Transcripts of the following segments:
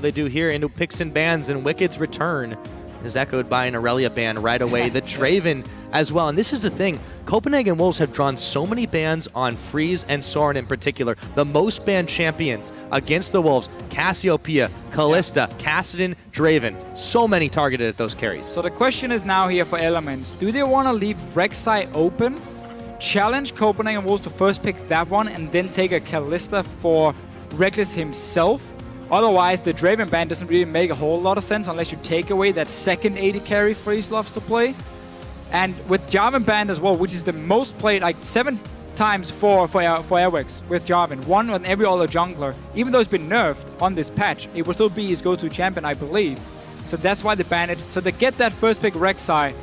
They do here into picks and bans, and Wicked's return is echoed by an Aurelia ban right away. The Draven as well. And this is the thing. Copenhagen Wolves have drawn so many bans on Freeze and Soren in particular. The most banned champions against the Wolves. Cassiopeia, Callista, Kassadin, Draven. So many targeted at those carries. So the question is now here for Elements. Do they want to leave Rek'Sai open, challenge Copenhagen Wolves to first pick that one, and then take a Callista for Reckless himself? Otherwise, the Draven ban doesn't really make a whole lot of sense unless you take away that second AD carry Freeze loves to play. And with Jarvan banned as well, which is the most played, like 7 times for Airwax with Jarvan, 1 on every other jungler. Even though it's been nerfed on this patch, it will still be his go-to champion, I believe. So that's why they banned it. So they get that first pick Rek'Sai.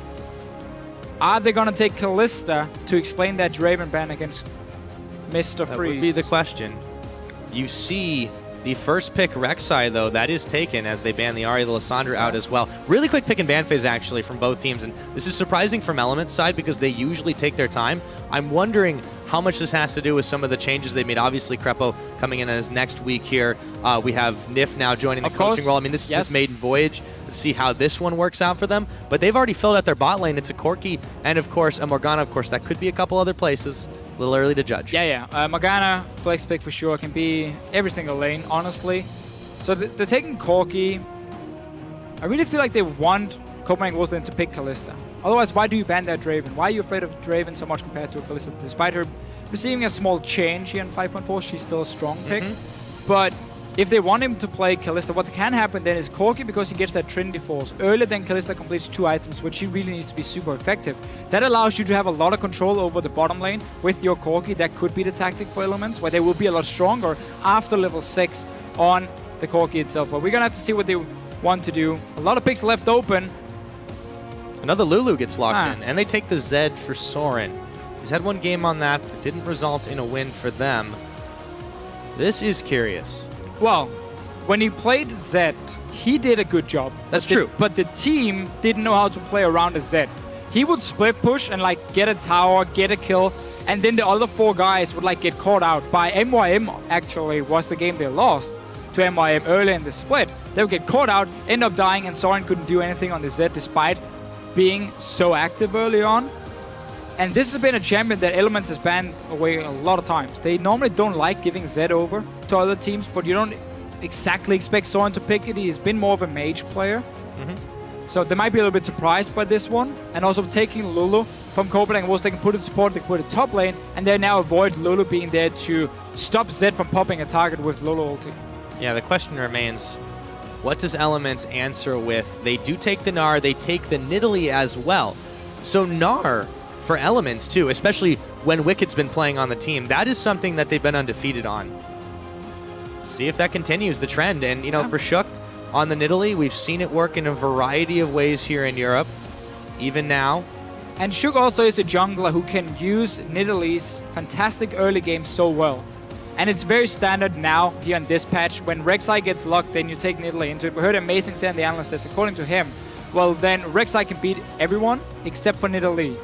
Are they going to take Callista to explain that Draven ban against Mr. Freeze? That would be the question. You see the first pick Rek'Sai, though, that is taken as they ban the Ahri, the Lissandra out as well. Really quick pick and ban phase, actually, from both teams. And this is surprising from Element's side because they usually take their time. I'm wondering how much this has to do with some of the changes they made. Obviously, Crepo coming in as next week here. We have Nif now joining the coaching role. I mean, this is his maiden voyage. Let's see how this one works out for them. But they've already filled out their bot lane. It's a Corki and, of course, a Morgana. Of course, that could be a couple other places. A little early to judge. Yeah. Morgana, flex pick for sure, can be every single lane, honestly. So they're taking Corki. I really feel like they want Copenhagen Wolves then to pick Callista. Otherwise, why do you ban that Draven? Why are you afraid of Draven so much compared to Callista? Despite her receiving a small change here in 5.4, she's still a strong pick. But if they want him to play Callista, what can happen then is Corki, because he gets that Trinity Force earlier than Callista completes 2 items, which he really needs to be super effective. That allows you to have a lot of control over the bottom lane with your Corki. That could be the tactic for Elements, where they will be a lot stronger after level 6 on the Corki itself. But we're going to have to see what they want to do. A lot of picks left open. Another Lulu gets locked in, and they take the Zed for Soren. He's had 1 game on that, but didn't result in a win for them. This is curious. Well, when he played Zed, he did a good job. That's true. But the team didn't know how to play around a Zed. He would split push and like get a tower, get a kill, and then the other 4 guys would like get caught out by MYM. Actually, was the game they lost to MYM early in the split. They would get caught out, end up dying, and Soren couldn't do anything on the Zed despite being so active early on. And this has been a champion that Elements has banned away a lot of times. They normally don't like giving Zed over to other teams, but you don't exactly expect Soren to pick it. He's been more of a mage player. So they might be a little bit surprised by this one. And also taking Lulu from Copenhagen Wolves, they can put it support, they can put it top lane, and they now avoid Lulu being there to stop Zed from popping a target with Lulu ulti. Yeah, the question remains, what does Elements answer with? They do take the Gnar, they take the Nidalee as well. So Gnar for Elements too, especially when Wicked's been playing on the team, that is something that they've been undefeated on. See if that continues the trend. And, you know, for Shook on the Nidalee, we've seen it work in a variety of ways here in Europe, even now. And Shook also is a jungler who can use Nidalee's fantastic early game so well. And it's very standard now here in this patch. When Rek'Sai gets locked, then you take Nidalee into it. We heard Amazing say in the analyst desk, according to him, well, then Rek'Sai can beat everyone except for Nidalee.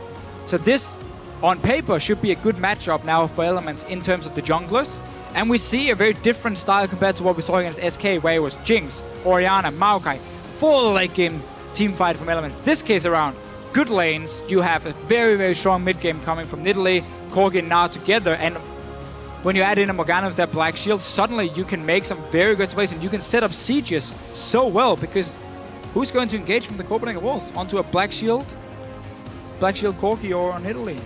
So this, on paper, should be a good matchup now for Elements in terms of the junglers. And we see a very different style compared to what we saw against SK, where it was Jinx, Orianna, Maokai, full late game team fight from Elements. This case around, good lanes, you have a very, very strong mid game coming from Nidalee, Corki, and now together. And when you add in a Morgana with that Black Shield, suddenly you can make some very good plays, and you can set up sieges so well, because who's going to engage from the Copenhagen Wolves onto a Black Shield Corki or on Nidalee?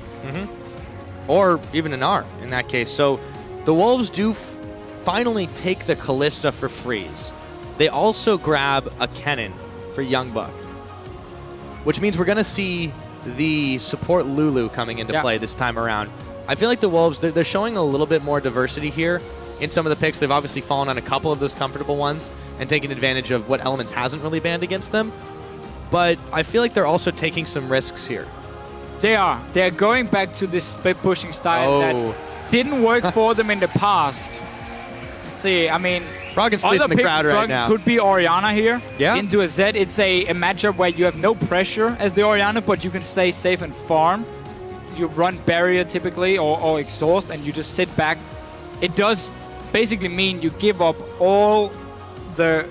Or even an Gnar in that case. So the Wolves do finally take the Callista for Freeze. They also grab a Kennen for Youngbuck, which means we're going to see the support Lulu coming into play this time around. I feel like the Wolves, they're showing a little bit more diversity here in some of the picks. They've obviously fallen on a couple of those comfortable ones and taken advantage of what Elements hasn't really banned against them. But I feel like they're also taking some risks here. They are. They're going back to this split pushing style that didn't work for them in the past. Let's see, I mean, Froggen's pleasing the crowd right now. Could be Orianna here into a Zed. It's a matchup where you have no pressure as the Orianna, but you can stay safe and farm. You run barrier typically or exhaust, and you just sit back. It does basically mean you give up all the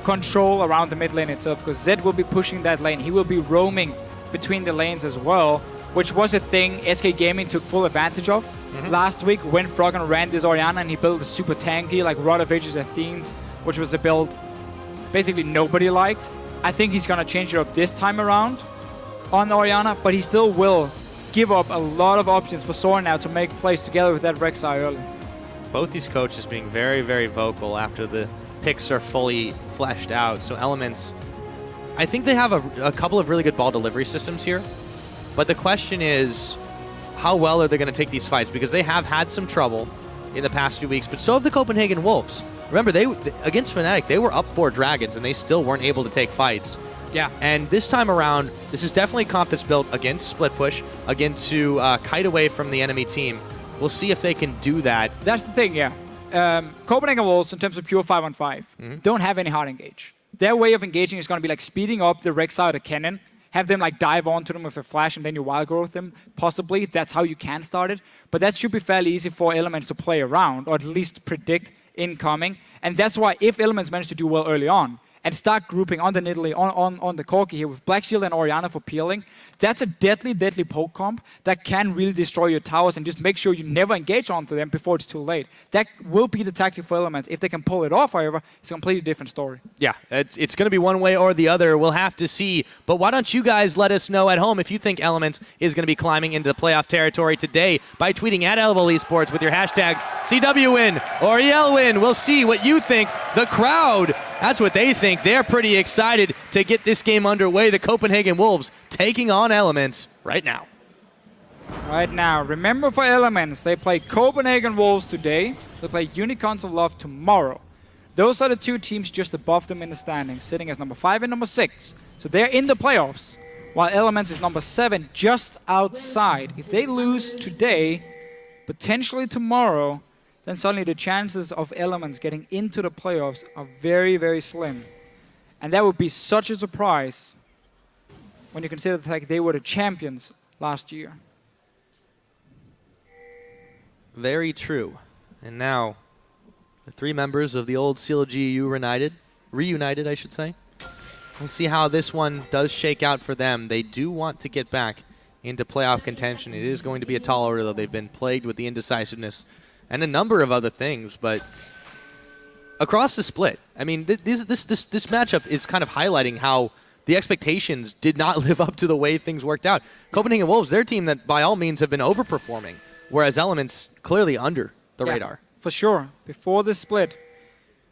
control around the mid lane itself, because Zed will be pushing that lane. He will be roaming between the lanes as well, which was a thing SK Gaming took full advantage of last week when Froggen ran this Orianna and he built a super tanky like Rod of Ages Athenes, which was a build basically nobody liked. I think he's going to change it up this time around on Orianna, but he still will give up a lot of options for Soren now to make plays together with that Rek'Sai early. Both these coaches being very, very vocal after the picks are fully fleshed out. So Elements, I think they have a couple of really good ball delivery systems here. But the question is, how well are they going to take these fights? Because they have had some trouble in the past few weeks, but so have the Copenhagen Wolves. Remember, they against Fnatic, they were up 4 dragons, and they still weren't able to take fights. Yeah. And this time around, this is definitely a comp that's built against split push, again to kite away from the enemy team. We'll see if they can do that. That's the thing, yeah. Copenhagen Wolves, in terms of pure 5-on-5, don't have any hard engage. Their way of engaging is going to be like speeding up the Rek'Sai or the cannon, have them like dive onto them with a flash and then you wild growth them, possibly. That's how you can start it. But that should be fairly easy for Elements to play around, or at least predict incoming. And that's why if Elements manage to do well early on, and start grouping on the Nidalee, on the Corki here with Black Shield and Orianna for peeling, that's a deadly, deadly poke comp that can really destroy your towers and just make sure you never engage onto them before it's too late. That will be the tactic for Elements. If they can pull it off, however, it's a completely different story. Yeah, it's going to be one way or the other. We'll have to see. But why don't you guys let us know at home if you think Elements is going to be climbing into the playoff territory today by tweeting at Elbow Esports with your hashtags CWWin or ELWin. We'll see what you think. The crowd, that's what they think. They're pretty excited to get this game underway. The Copenhagen Wolves taking on Elements right now. Right now, remember for Elements, they play Copenhagen Wolves today. They play Unicorns of Love tomorrow. Those are the 2 teams just above them in the standings, sitting as number 5 and number 6. So they're in the playoffs, while Elements is number 7, just outside. If they lose today, potentially tomorrow, then suddenly the chances of Elements getting into the playoffs are very, very slim. And that would be such a surprise when you consider the fact they were the champions last year. Very true. And now, the 3 members of the old CLGU reunited, I should say. We'll see how this one does shake out for them. They do want to get back into playoff contention. It is going to be a tall order, though. They've been plagued with the indecisiveness and a number of other things, but across the split, I mean, this matchup is kind of highlighting how the expectations did not live up to the way things worked out. Copenhagen Wolves, their team that by all means have been overperforming, whereas Elements clearly under the radar. For sure. Before the split,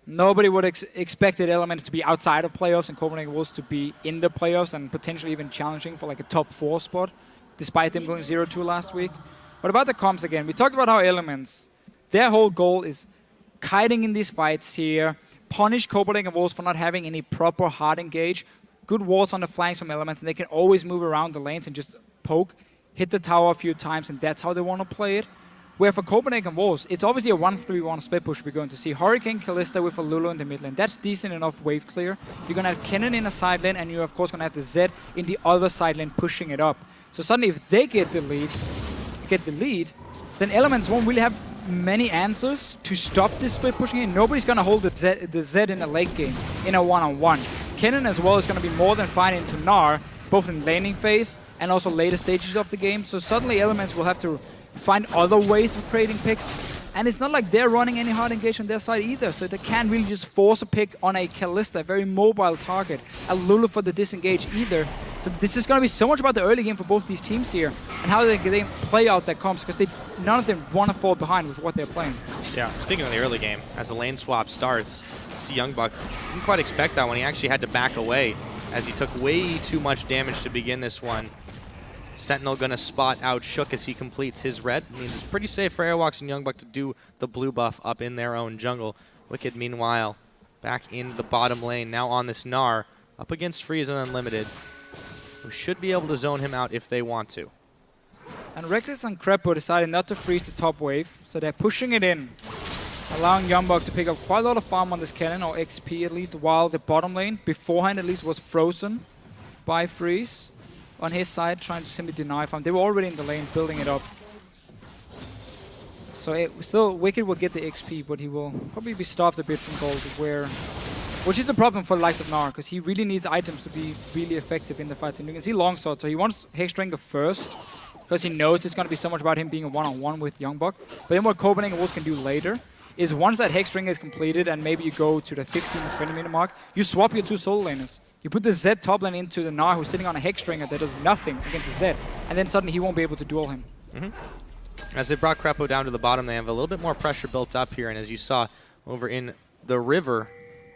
nobody would expected Elements to be outside of playoffs and Copenhagen Wolves to be in the playoffs and potentially even challenging for like a top 4 spot, despite them going 0-2 last week. What about the comps again? We talked about how Elements, their whole goal is kiting in these fights here, punish Copenhagen Wolves for not having any proper hard engage, good walls on the flanks from Elements, and they can always move around the lanes and just poke, hit the tower a few times, and that's how they want to play it. Where for Copenhagen Wolves, it's obviously a 1-3-1 split push we're going to see. Hurricane, Kalista with a Lulu in the mid lane. That's decent enough wave clear. You're going to have Kennen in a side lane, and you're of course going to have the Zed in the other side lane pushing it up. So suddenly if they get the lead, then Elements won't really have many answers to stop this split pushing in. Nobody's going to hold the Zed in a late game in a one-on-one. Kennen as well is going to be more than fine into Gnar, both in laning phase and also later stages of the game. So suddenly Elements will have to find other ways of creating picks. And it's not like they're running any hard engage on their side either, so they can't really just force a pick on a Kalista, a very mobile target, a Lulu for the disengage either. So this is going to be so much about the early game for both these teams here, and how they play out their comps, because none of them want to fall behind with what they're playing. Yeah, speaking of the early game, as the lane swap starts, see Youngbuck didn't quite expect that one. He actually had to back away as he took way too much damage to begin this one. Sentinel gonna spot out Shook as he completes his red. I mean, it's pretty safe for Airwalks and Youngbuck to do the blue buff up in their own jungle. Wicked, meanwhile, back in the bottom lane, now on this Gnar, up against Freeze and Unlimited, who should be able to zone him out if they want to. And Reckless and Crepo decided not to freeze the top wave, so they're pushing it in, allowing Youngbuck to pick up quite a lot of farm on this cannon, or XP at least, while the bottom lane, beforehand at least, was frozen by Freeze. On his side, trying to simply deny farm. They were already in the lane, building it up. So still, Wicked will get the XP, but he will probably be stopped a bit from gold, where Which is a problem for the likes of Gnar, because he really needs items to be really effective in the fights. And you can see Longsword, so he wants Hexdrinker first, because he knows it's going to be so much about him being a one-on-one with Youngbok. But then what Copenhagen Wolves can do later is once that Hexdrinker is completed and maybe you go to the 15 or 20 minute mark, you swap your two solo laners. You put the Z top lane into the Gnar who's sitting on a Hexdrinker that does nothing against the Z, and then suddenly he won't be able to duel him. As they brought Krepo down to the bottom, they have a little bit more pressure built up here, and as you saw over in the river,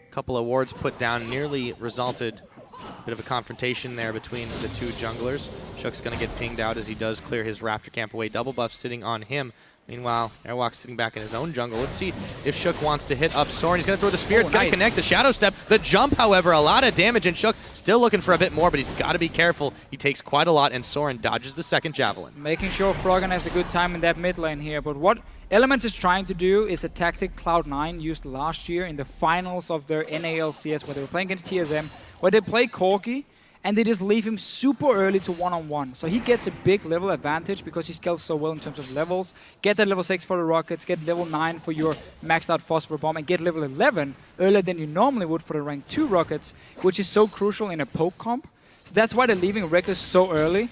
a couple of wards put down nearly resulted a bit of a confrontation there between the two junglers. Shook's going to get pinged out as he does clear his Raptor camp away. Double buff sitting on him. Meanwhile, Airwalk's sitting back in his own jungle. Let's see if Shook wants to hit up Soren. He's going to throw the spear. It's going to connect the Shadow Step. The jump, however, a lot of damage, and Shook still looking for a bit more, but he's got to be careful. He takes quite a lot, and Soren dodges the second Javelin. Making sure Froggen has a good time in that mid lane here. But what Elements is trying to do is a tactic Cloud9 used last year in the finals of their NALCS, where they were playing against TSM, where they play Corki, and they just leave him super early to one-on-one. So he gets a big level advantage because he scales so well in terms of levels. Get that level 6 for the Rockets, get level 9 for your maxed out Phosphor Bomb, and get level 11 earlier than you normally would for the rank 2 Rockets, which is so crucial in a poke comp. So that's why they're leaving Reckless so early.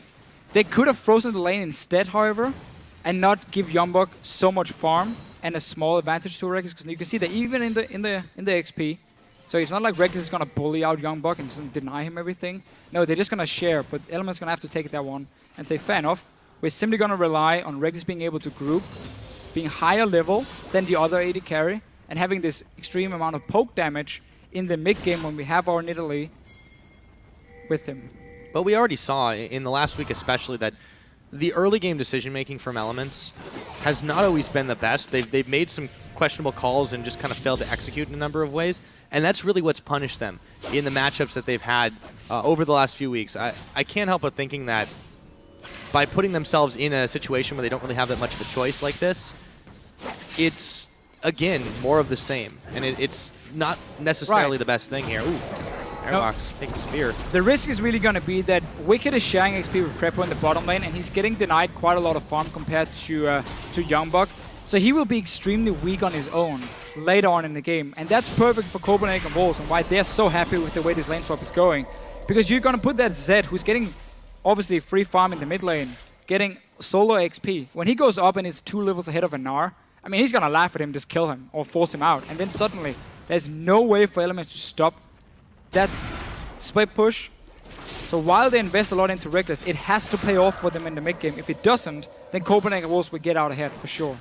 They could have frozen the lane instead, however, and not give Youngbok so much farm and a small advantage to Reckless, because you can see that even in the XP, so it's not like Reckless is going to bully out Youngbok and just deny him everything. No, they're just going to share, but Element's going to have to take that one and say, fair enough, we're simply going to rely on Reckless being able to group, being higher level than the other AD carry, and having this extreme amount of poke damage in the mid game when we have our Nidalee with him. But we already saw in the last week especially that the early game decision making from Elements has not always been the best. They've made some questionable calls and just kind of failed to execute in a number of ways. And that's really what's punished them in the matchups that they've had over the last few weeks. I can't help but thinking that by putting themselves in a situation where they don't really have that much of a choice like this, it's, again, more of the same. And it's not necessarily the best thing here. Ooh, Airbox takes the spear. The risk is really going to be that Wicked is sharing XP with Krepo in the bottom lane, and he's getting denied quite a lot of farm compared to Youngbok. So he will be extremely weak on his own later on in the game. And that's perfect for Copenhagen Wolves and why they're so happy with the way this lane swap is going. Because you're going to put that Zed, who's getting obviously free farm in the mid lane, getting solo XP. When he goes up and is 2 levels ahead of Gnar, I mean, he's going to laugh at him, just kill him or force him out. And then suddenly, there's no way for Elements to stop that's split push. So while they invest a lot into Reckless, it has to pay off for them in the mid game. If it doesn't, then Copenhagen Wolves will get out ahead for sure.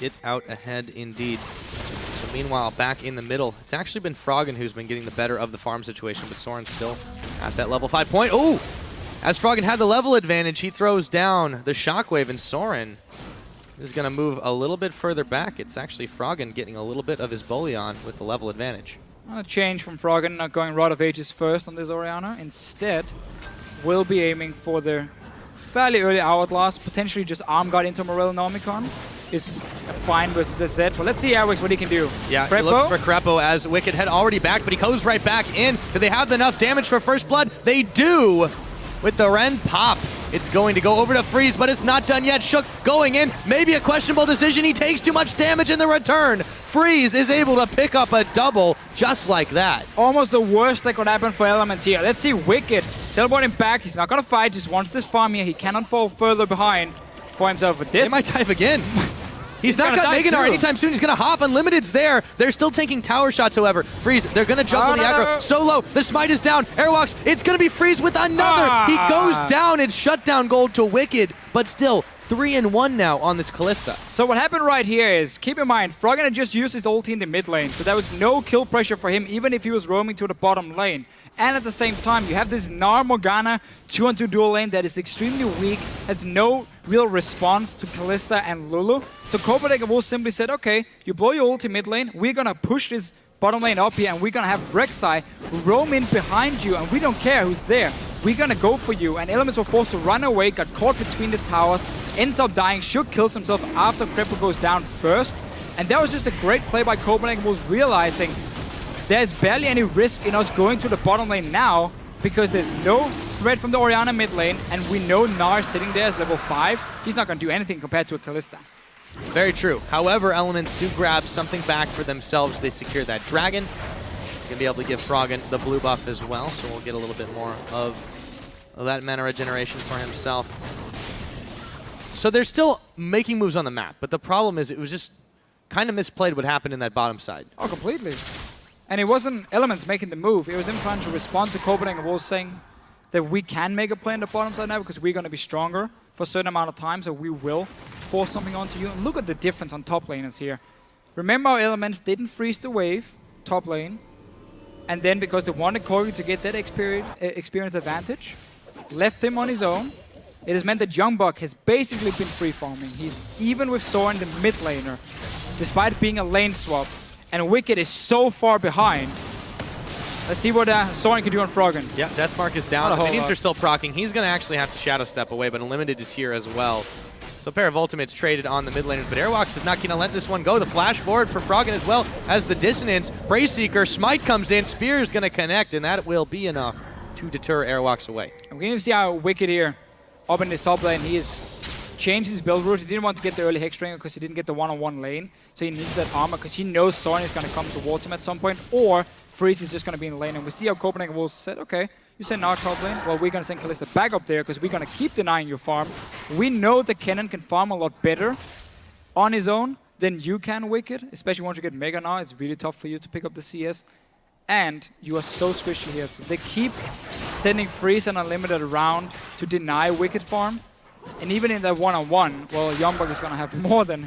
Get out ahead indeed. So meanwhile, back in the middle, it's actually been Froggen who's been getting the better of the farm situation, but Soren's still at that level 5 point. Oh! As Froggen had the level advantage, he throws down the Shockwave, and Soren is going to move a little bit further back. It's actually Froggen getting a little bit of his bully on with the level advantage. A change from Froggen, not going Rod of Ages first on this Orianna. Instead, will be aiming for the fairly early Hourglass, potentially just Arm Guard into Morel Nomicon. Is fine versus a Zed, but let's see Airwix what he can do. Yeah, look for Krepo as Wicked had already back, but he goes right back in. Do they have enough damage for first blood? They do! With the Ren pop, it's going to go over to Freeze, but it's not done yet. Shook going in, maybe a questionable decision. He takes too much damage in the return. Freeze is able to pick up a double just like that. Almost the worst that could happen for Elements here. Let's see Wicked teleporting back. He's not going to fight, just wants this farm here. He cannot fall further behind for himself with this. They might dive again. He's not got Meganar anytime soon. He's going to hop. Unlimited's there. They're still taking tower shots, however. Freeze, they're going to juggle the aggro. So low. The smite is down. Airwalks, it's going to be Freeze with another. He goes down. It's shutdown gold to Wicked, but still 3-1 now on this Callista. So what happened right here is, keep in mind, Froggen had just used his ulti in the mid lane, so there was no kill pressure for him, even if he was roaming to the bottom lane. And at the same time, you have this Gnar Morgana 2-on-2 dual lane that is extremely weak, has no real response to Callista and Lulu. So Copenhagen Wolves simply said, okay, you blow your ulti mid lane, we're gonna push this bottom lane up here, and we're gonna have Rek'Sai roam in behind you, and we don't care who's there. We're gonna go for you. And Elements were forced to run away, got caught between the towers, ends up dying. Shook kills himself after Krepo goes down first. And that was just a great play by Copenhagen Wolves, realizing there's barely any risk in us going to the bottom lane now, because there's no threat from the Orianna mid lane, and we know Gnar sitting there as level 5. He's not gonna do anything compared to a Callista. Very true. However, Elements do grab something back for themselves. They secure that dragon. Going to be able to give Froggen the blue buff as well, so we'll get a little bit more of that mana regeneration for himself. So they're still making moves on the map, but the problem is it was just kind of misplayed what happened in that bottom side. Oh, completely. And it wasn't Elements making the move. It was them trying to respond to Copenhagen Wolves saying that we can make a play on the bottom side now because we're going to be stronger for a certain amount of time, so we will force something onto you. And look at the difference on top laners here. Remember how Elements didn't freeze the wave, top lane, and then because they wanted Corgi to get that experience advantage, left him on his own. It has meant that Youngbuck has basically been free farming. He's even with Soren, the mid laner, despite being a lane swap. And Wicked is so far behind. Let's see what Soren can do on Froggen. Yeah, Death Mark is down. The minions are still proccing. He's going to actually have to Shadow Step away, but Unlimited is here as well. So a pair of ultimates traded on the mid laners, but Airwalks is not going to let this one go. The flash forward for Froggen as well as the Dissonance. Praise Seeker, Smite comes in, Spear is going to connect, and that will be enough to deter Airwalks away. And we're going to see how Wicked here, up in his top lane, he has changed his build route. He didn't want to get the early Hexdringer because he didn't get the one-on-one lane. So he needs that armor because he knows Soren is going to come towards him at some point, or Freeze is just going to be in the lane. And we see how Copenhagen Wolves said, okay, you send our top lane, well, we're going to send Kalista back up there because we're going to keep denying your farm. We know that Kennen can farm a lot better on his own than you can, Wicked, especially once you get Mega now. It's really tough for you to pick up the CS. And you are so squishy here. So they keep sending Freeze and Unlimited around to deny Wicked farm. And even in that one-on-one, well, Youngbuck is going to have more than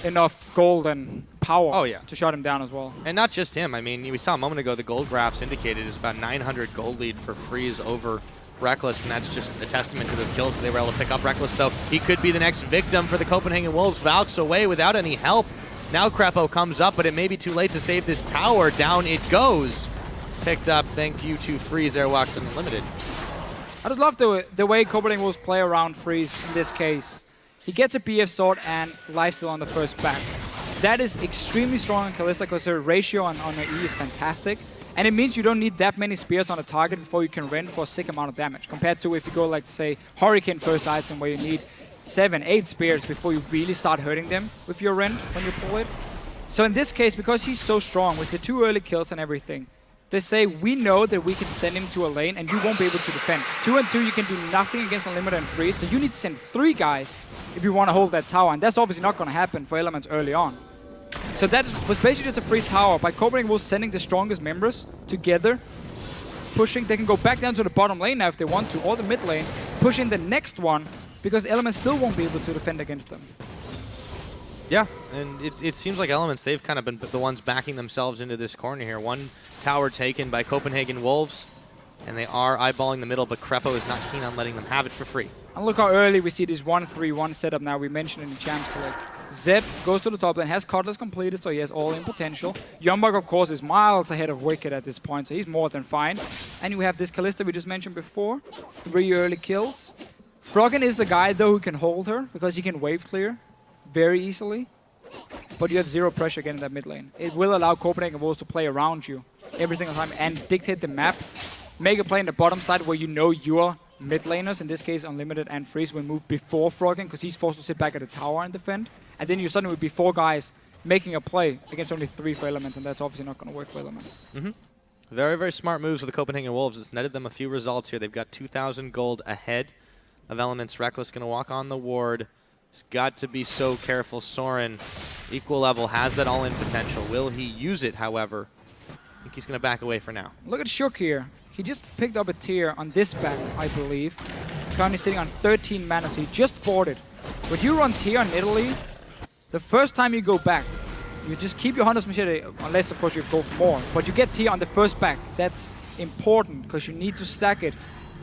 enough gold and power to shut him down as well. And not just him. I mean, we saw a moment ago the gold graphs indicated is about 900 gold lead for Freeze over Reckless, and that's just a testament to those kills that they were able to pick up. Reckless, though, he could be the next victim for the Copenhagen Wolves. Valks away without any help. Now Crepo comes up, but it may be too late to save this tower. Down it goes. Picked up, thank you to Freeze, Airwalks, and Unlimited. I just love the way Copenhagen Wolves play around Freeze in this case. He gets a BF sword and lifesteal on the first back. That is extremely strong on Kalista because her ratio on her E is fantastic. And it means you don't need that many spears on a target before you can rend for a sick amount of damage. Compared to if you go like, say, Hurricane first item where you need 7, 8 spears before you really start hurting them with your rend when you pull it. So in this case, because he's so strong with the 2 early kills and everything, they say, we know that we can send him to a lane and you won't be able to defend. 2 and 2, you can do nothing against Unlimited and Freeze, so you need to send 3 guys if you want to hold that tower, and that's obviously not going to happen for Elements early on. So that was basically just a free tower. By Copenhagen Wolves sending the strongest members together, pushing, they can go back down to the bottom lane now if they want to, or the mid lane, pushing the next one, because Elements still won't be able to defend against them. Yeah, and it seems like Elements, they've kind of been the ones backing themselves into this corner here. One tower taken by Copenhagen Wolves, and they are eyeballing the middle, but Crepo is not keen on letting them have it for free. And look how early we see this 1-3-1 setup now. We mentioned in the champ select. Zed goes to the top lane, has Cutlass completed, so he has all in potential. Youngbuck, of course, is miles ahead of Wicked at this point, so he's more than fine. And we have this Kalista we just mentioned before. 3 early kills. Froggen is the guy, though, who can hold her, because he can wave clear very easily. But you have 0 pressure again in that mid lane. It will allow Copenhagen Wolves to play around you every single time and dictate the map. Make a play in the bottom side where you know your mid laners, in this case Unlimited and Freeze, will move before Froggen because he's forced to sit back at the tower and defend. And then you suddenly would be 4 guys making a play against only 3 for Elements, and that's obviously not going to work for Elements. Very, very smart moves with the Copenhagen Wolves. It's netted them a few results here. They've got 2,000 gold ahead of Elements. Reckless going to walk on the ward. He's got to be so careful. Soren, equal level, has that all-in potential. Will he use it, however? I think he's going to back away for now. Look at Shook here. He just picked up a tier on this back, I believe. Currently sitting on 13 mana, so he just bought it. When you run tier in Italy, the first time you go back, you just keep your Hunter's Machete, unless, of course, you go for more. But you get tier on the first back. That's important, because you need to stack it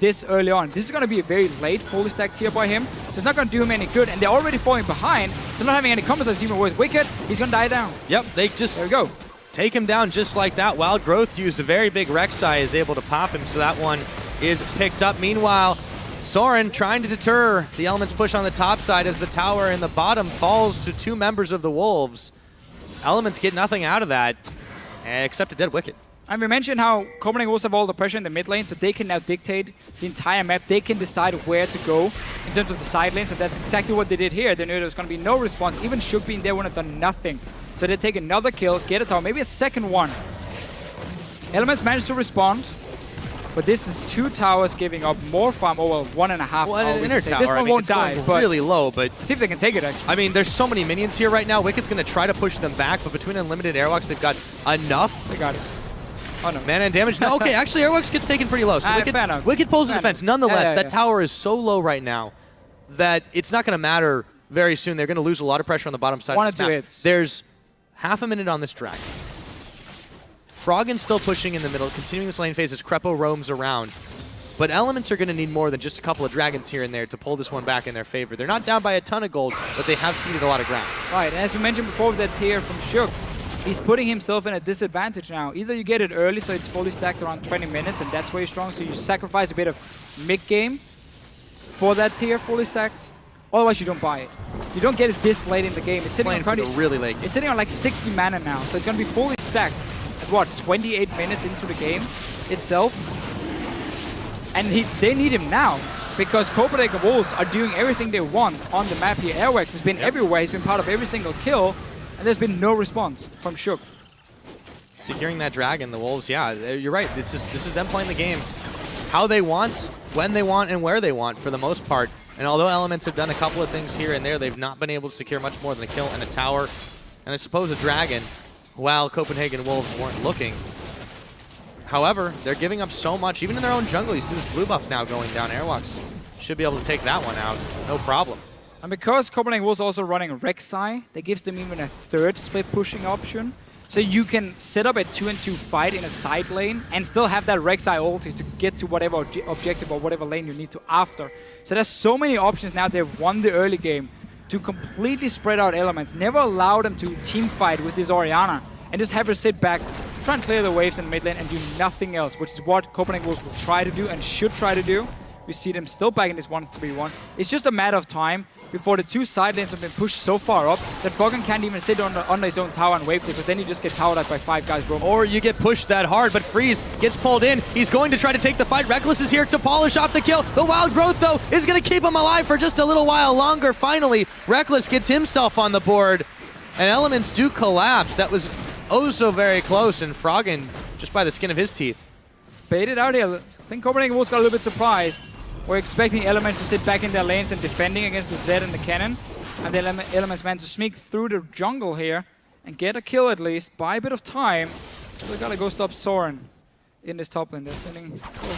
this early on. This is going to be a very late fully stacked tier by him, so it's not going to do him any good. And they're already falling behind, so not having any combos is even worse. Wicked, he's going to die down. Yep, they just... There we go. Take him down just like that. Wild Growth used a very big Rek'Sai, is able to pop him, so that one is picked up. Meanwhile, Soren trying to deter the Elements push on the top side as the tower in the bottom falls to 2 members of the Wolves. Elements get nothing out of that, except a dead Wicked. And we mentioned how Copenhagen Wolves have all the pressure in the mid lane, so they can now dictate the entire map. They can decide where to go in terms of the side lanes, and that's exactly what they did here. They knew there was going to be no response. Even Shook being there wouldn't have done nothing. So they take another kill, get a tower, maybe a second one. Elements managed to respond, but this is 2 towers giving up more farm. Oh, well, 1.5. Well, an inner tower. This one won't it's die, going but really low, but see if they can take it, actually. I mean, there's so many minions here right now. Wicked's going to try to push them back, but between Unlimited Airwalks, they've got enough. They got it. Oh, no. Mana and damage. No, okay, actually, Airwalks gets taken pretty low. So Wicked pulls the defense. Nonetheless, that tower is so low right now that it's not going to matter very soon. They're going to lose a lot of pressure on the bottom side. 1 or 2 hits. There's half a minute on this dragon. Froggen's still pushing in the middle, continuing this lane phase as Crepo roams around. But Elements are going to need more than just a couple of dragons here and there to pull this one back in their favor. They're not down by a ton of gold, but they have ceded a lot of ground. Right, and as we mentioned before with that tier from Shook, he's putting himself in a disadvantage now. Either you get it early, so it's fully stacked around 20 minutes, and that's where you're strong, so you sacrifice a bit of mid-game for that tier fully stacked. Otherwise, you don't buy it. You don't get it this late in the game. It's sitting on really late. It's sitting on like 60 mana now, so it's going to be fully stacked at what, 28 minutes into the game itself. And they need him now, because Copenhagen Wolves are doing everything they want on the map here. Airwax has been everywhere. He's been part of every single kill, and there's been no response from Shook. Securing that dragon, the Wolves, yeah, you're right. This is them playing the game how they want, when they want, and where they want for the most part. And although Elements have done a couple of things here and there, they've not been able to secure much more than a kill and a tower, and I suppose a dragon, while Copenhagen Wolves weren't looking. However, they're giving up so much, even in their own jungle. You see this blue buff now going down. Airwalks should be able to take that one out, no problem. And because Copenhagen was also running Rek'Sai, that gives them even a third split pushing option. So you can set up a 2-2 fight in a side lane and still have that Rek'Sai ulti to get to whatever objective or whatever lane you need to after. So there's so many options now. They've won the early game to completely spread out Elements. Never allow them to team fight with this Orianna and just have her sit back, try and clear the waves in mid lane and do nothing else, which is what Copenhagen Wolves will try to do and should try to do. We see them still back in this 1-3-1. It's just a matter of time before the 2 side lanes have been pushed so far up that Froggen can't even sit on his own tower and wave, because then you just get towered out by 5 guys roaming. Or you get pushed that hard, but Freeze gets pulled in. He's going to try to take the fight. Reckless is here to polish off the kill. The Wild Growth, though, is going to keep him alive for just a little while longer. Finally, Reckless gets himself on the board, and Elements do collapse. That was oh so very close, and Froggen, just by the skin of his teeth. Baited out here. I think Copenhagen Wolves got a little bit surprised. We're expecting Elements to sit back in their lanes and defending against the Zed and the cannon. And the Elements managed to sneak through the jungle here and get a kill at least, buy a bit of time. So they gotta go stop Soren in this top lane. They're sending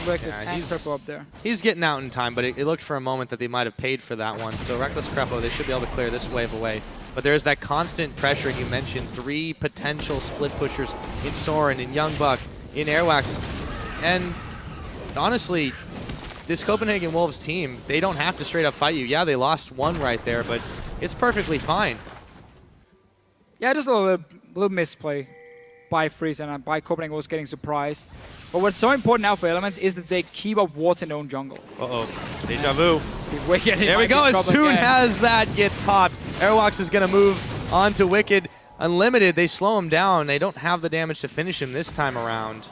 Reckless and Crepo up there. He's getting out in time, but it looked for a moment that they might have paid for that one. So Reckless Crepo, they should be able to clear this wave away. But there's that constant pressure you mentioned. 3 potential split pushers in Soren, in Young Buck, in Airwax. And honestly, this Copenhagen Wolves team, they don't have to straight up fight you. Yeah, they lost 1 right there, but it's perfectly fine. Yeah, just a little misplay by Freeze and by Copenhagen Wolves getting surprised. But what's so important now for Elements is that they keep up wards in their own jungle. Uh-oh. Deja vu. See, Wicked, there we go. As soon as that gets popped, Airwalks is going to move on to Wicked. Unlimited, they slow him down. They don't have the damage to finish him this time around.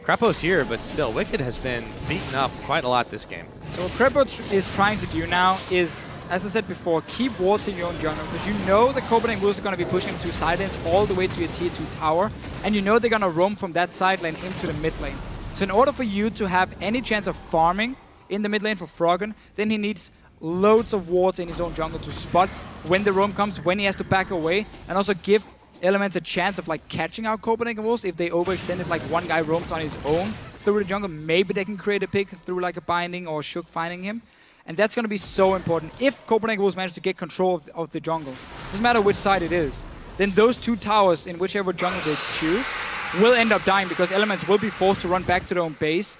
Crepo's here, but still, Wicked has been beaten up quite a lot this game. So what Crepo is trying to do now is, as I said before, keep wards in your own jungle, because you know the Copenhagen Wolves are going to be pushing 2 side lanes all the way to your tier 2 tower, and you know they're going to roam from that side lane into the mid lane. So in order for you to have any chance of farming in the mid lane for Froggen, then he needs loads of wards in his own jungle to spot when the roam comes, when he has to back away, and also give Elements a chance of like catching out Copenhagen Wolves. If they overextended, like 1 guy roams on his own through the jungle, maybe they can create a pick through like a binding or Shook finding him. And that's going to be so important. If Copenhagen Wolves manage to get control of the jungle, doesn't matter which side it is, then those 2 towers in whichever jungle they choose will end up dying, because Elements will be forced to run back to their own base,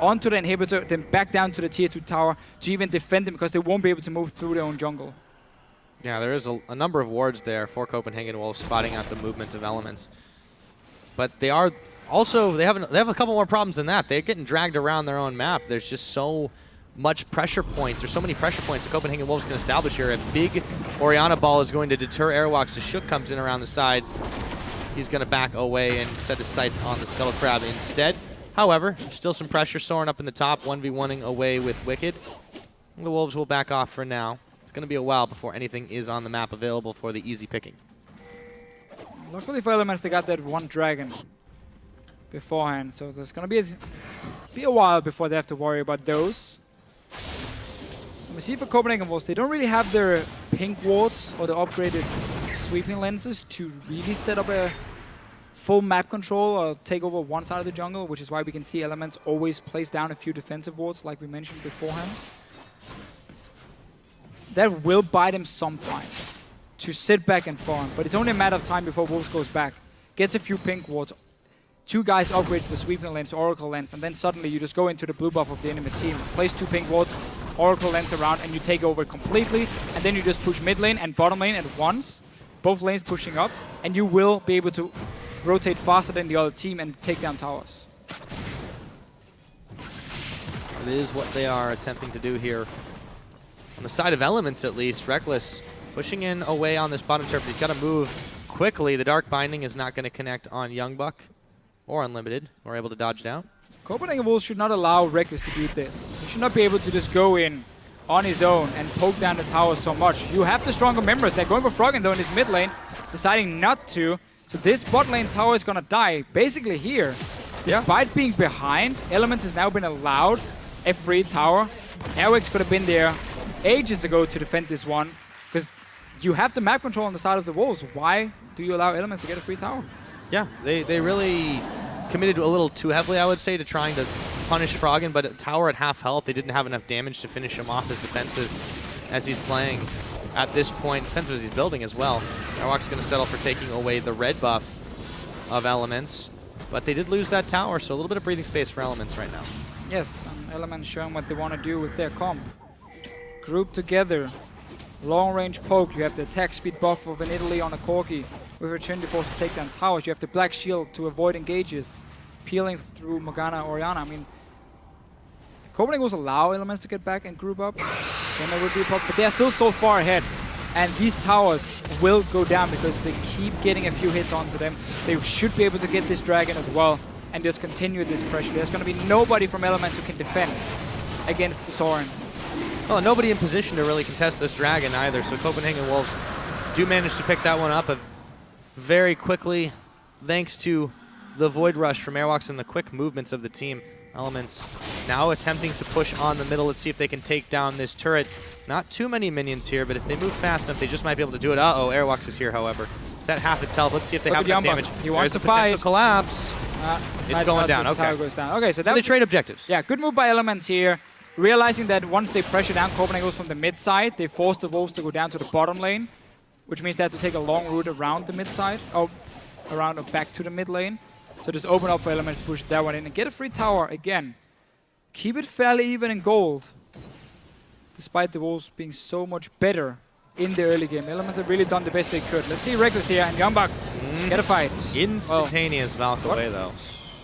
onto the inhibitor, then back down to the tier 2 tower to even defend them, because they won't be able to move through their own jungle. Yeah, there is a number of wards there for Copenhagen Wolves spotting out the movement of Elements. But they are also, they have a couple more problems than that. They're getting dragged around their own map. There's just so much pressure points. There's so many pressure points that Copenhagen Wolves can establish here. A big Orianna ball is going to deter Airwalks as Shook comes in around the side. he's going to back away and set his sights on the Scuttle Crab instead. However, still some pressure soaring up in the top, 1v1ing away with Wicked. The Wolves will back off for now. It's going to be a while before anything is on the map available for the easy picking. Luckily for Elements, they got that one dragon beforehand, so there's going to be a while before they have to worry about those. We see for Copenhagen Wolves, they don't really have their pink wards or the upgraded sweeping lenses to really set up a full map control or take over one side of the jungle, which is why we can see Elements always place down a few defensive wards like we mentioned beforehand. That will bite him sometime to sit back and farm, but it's only a matter of time before Wolves goes back, gets a few pink wards, 2 guys upgrades the sweeping lens, Oracle lens, and then suddenly you just go into the blue buff of the enemy team, place 2 pink wards, Oracle lens around, and you take over completely, and then you just push mid lane and bottom lane at once, both lanes pushing up, and you will be able to rotate faster than the other team and take down towers. It is what they are attempting to do here. On the side of Elements, at least, Reckless pushing in away on this bottom turf. He's got to move quickly. The Dark Binding is not going to connect on Youngbuck or Unlimited. We're able to dodge it out. Copenhagen Wolves should not allow Reckless to do this. He should not be able to just go in on his own and poke down the towers so much. You have the stronger members. They're going for Froggen though in his mid lane, deciding not to. So this bot lane tower is going to die basically here. Despite being behind, Elements has now been allowed a free tower. Airwix could have been there ages ago to defend this one, because you have the map control on the side of the Wolves. Why do you allow Elements to get a free tower? Yeah, they really committed a little too heavily, I would say, to trying to punish Froggen, but a tower at half health, they didn't have enough damage to finish him off as defensive as he's playing at this point. Defensive as he's building as well. Airwalk's going to settle for taking away the red buff of Elements, but they did lose that tower, so a little bit of breathing space for Elements right now. Yes, Elements showing what they want to do with their comp. Group together, long range poke, you have the attack speed buff of an Italy on a Corki, with your Trinity Force to take down towers, you have the Black Shield to avoid engages, peeling through Morgana Orianna. I mean, if Copenhagen was allow Elements to get back and group up, then there would be a problem, but they are still so far ahead, and these towers will go down because they keep getting a few hits onto them. They should be able to get this dragon as well, and just continue this pressure. There's going to be nobody from Elements who can defend against Soren. Well, nobody in position to really contest this dragon either, so Copenhagen Wolves do manage to pick that one up very quickly, thanks to the Void Rush from Airwalks and the quick movements of the team. Elements now attempting to push on the middle. Let's see if they can take down this turret. Not too many minions here, but if they move fast enough, they just might be able to do it. Uh-oh, Airwalks is here, however. It's at half itself. Let's see if they have enough damage. He wants There's to fight. Collapse. It's going down, okay. Goes down. Okay, so they trade objectives. Yeah, good move by Elements here. Realizing that once they pressure down Copenhagen Wolves from the mid side, they force the Wolves to go down to the bottom lane, which means they have to take a long route around the mid side, or around or back to the mid lane. So just open up for Elements to push that one in and get a free tower again. Keep it fairly even in gold, despite the Wolves being so much better in the early game. Elements have really done the best they could. Let's see Reckless here and Youngbuck get a fight. Instantaneous Valk away though.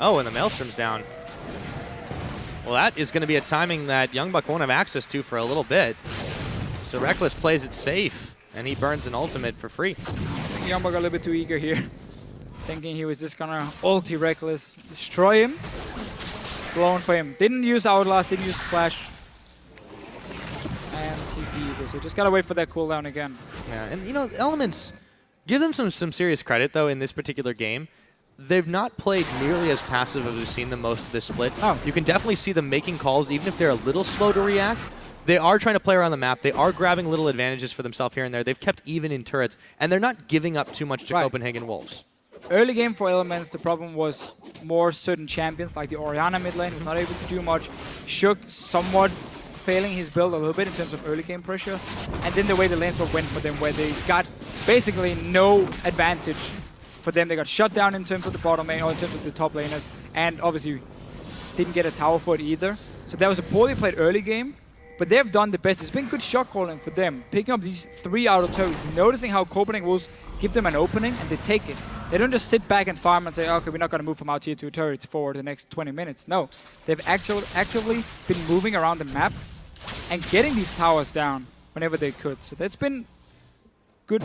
Oh, and the Maelstrom's down. Well, that is going to be a timing that Youngbuck won't have access to for a little bit. So Reckless plays it safe, and he burns an ultimate for free. I think Youngbuck a little bit too eager here, thinking he was just going to ulti Reckless, destroy him. Blown for him. Didn't use Outlast, didn't use Flash. And TP either, so just got to wait for that cooldown again. Yeah, and you know, Elements, give them some serious credit, though, in this particular game. They've not played nearly as passive as we've seen them most of this split. Oh. You can definitely see them making calls, even if they're a little slow to react. They are trying to play around the map. They are grabbing little advantages for themselves here and there. They've kept even in turrets, and they're not giving up too much to Copenhagen Wolves. Early game for Elements, the problem was more certain champions, like the Orianna mid lane, was not able to do much. Shook somewhat failing his build a little bit in terms of early game pressure. And then the way the lanes went for them, where they got basically no advantage for them. They got shut down in terms of the bottom lane or in terms of the top laners, and obviously didn't get a tower for it either. So that was a poorly played early game, but they've done the best. It's been good shot calling for them, picking up these 3 out of turrets, noticing how Copenhagen Wolves give them an opening and they take it. They don't just sit back and farm and say, okay, we're not going to move from our tier 2 turrets for the next 20 minutes. No, they've actively been moving around the map and getting these towers down whenever they could. So that's been good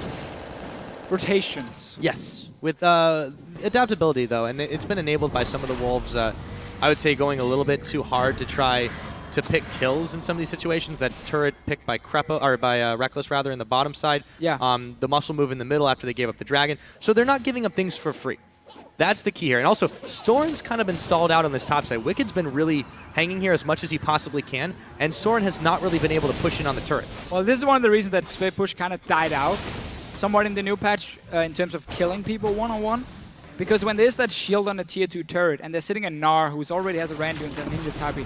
rotations. Yes, with adaptability though, and it's been enabled by some of the Wolves. I would say going a little bit too hard to try to pick kills in some of these situations. That turret picked by Crepo, or by Reckless rather, in the bottom side. Yeah. The muscle move in the middle after they gave up the dragon. So they're not giving up things for free. That's the key here. And also, Soren's kind of been stalled out on this top side. Wicked's been really hanging here as much as he possibly can, and Soren has not really been able to push in on the turret. Well, this is one of the reasons that split push kind of died out somewhat in the new patch in terms of killing people one-on-one. Because when there's that shield on the tier 2 turret, and they're sitting a Gnar who already has a Randuin's and Ninja Tabi,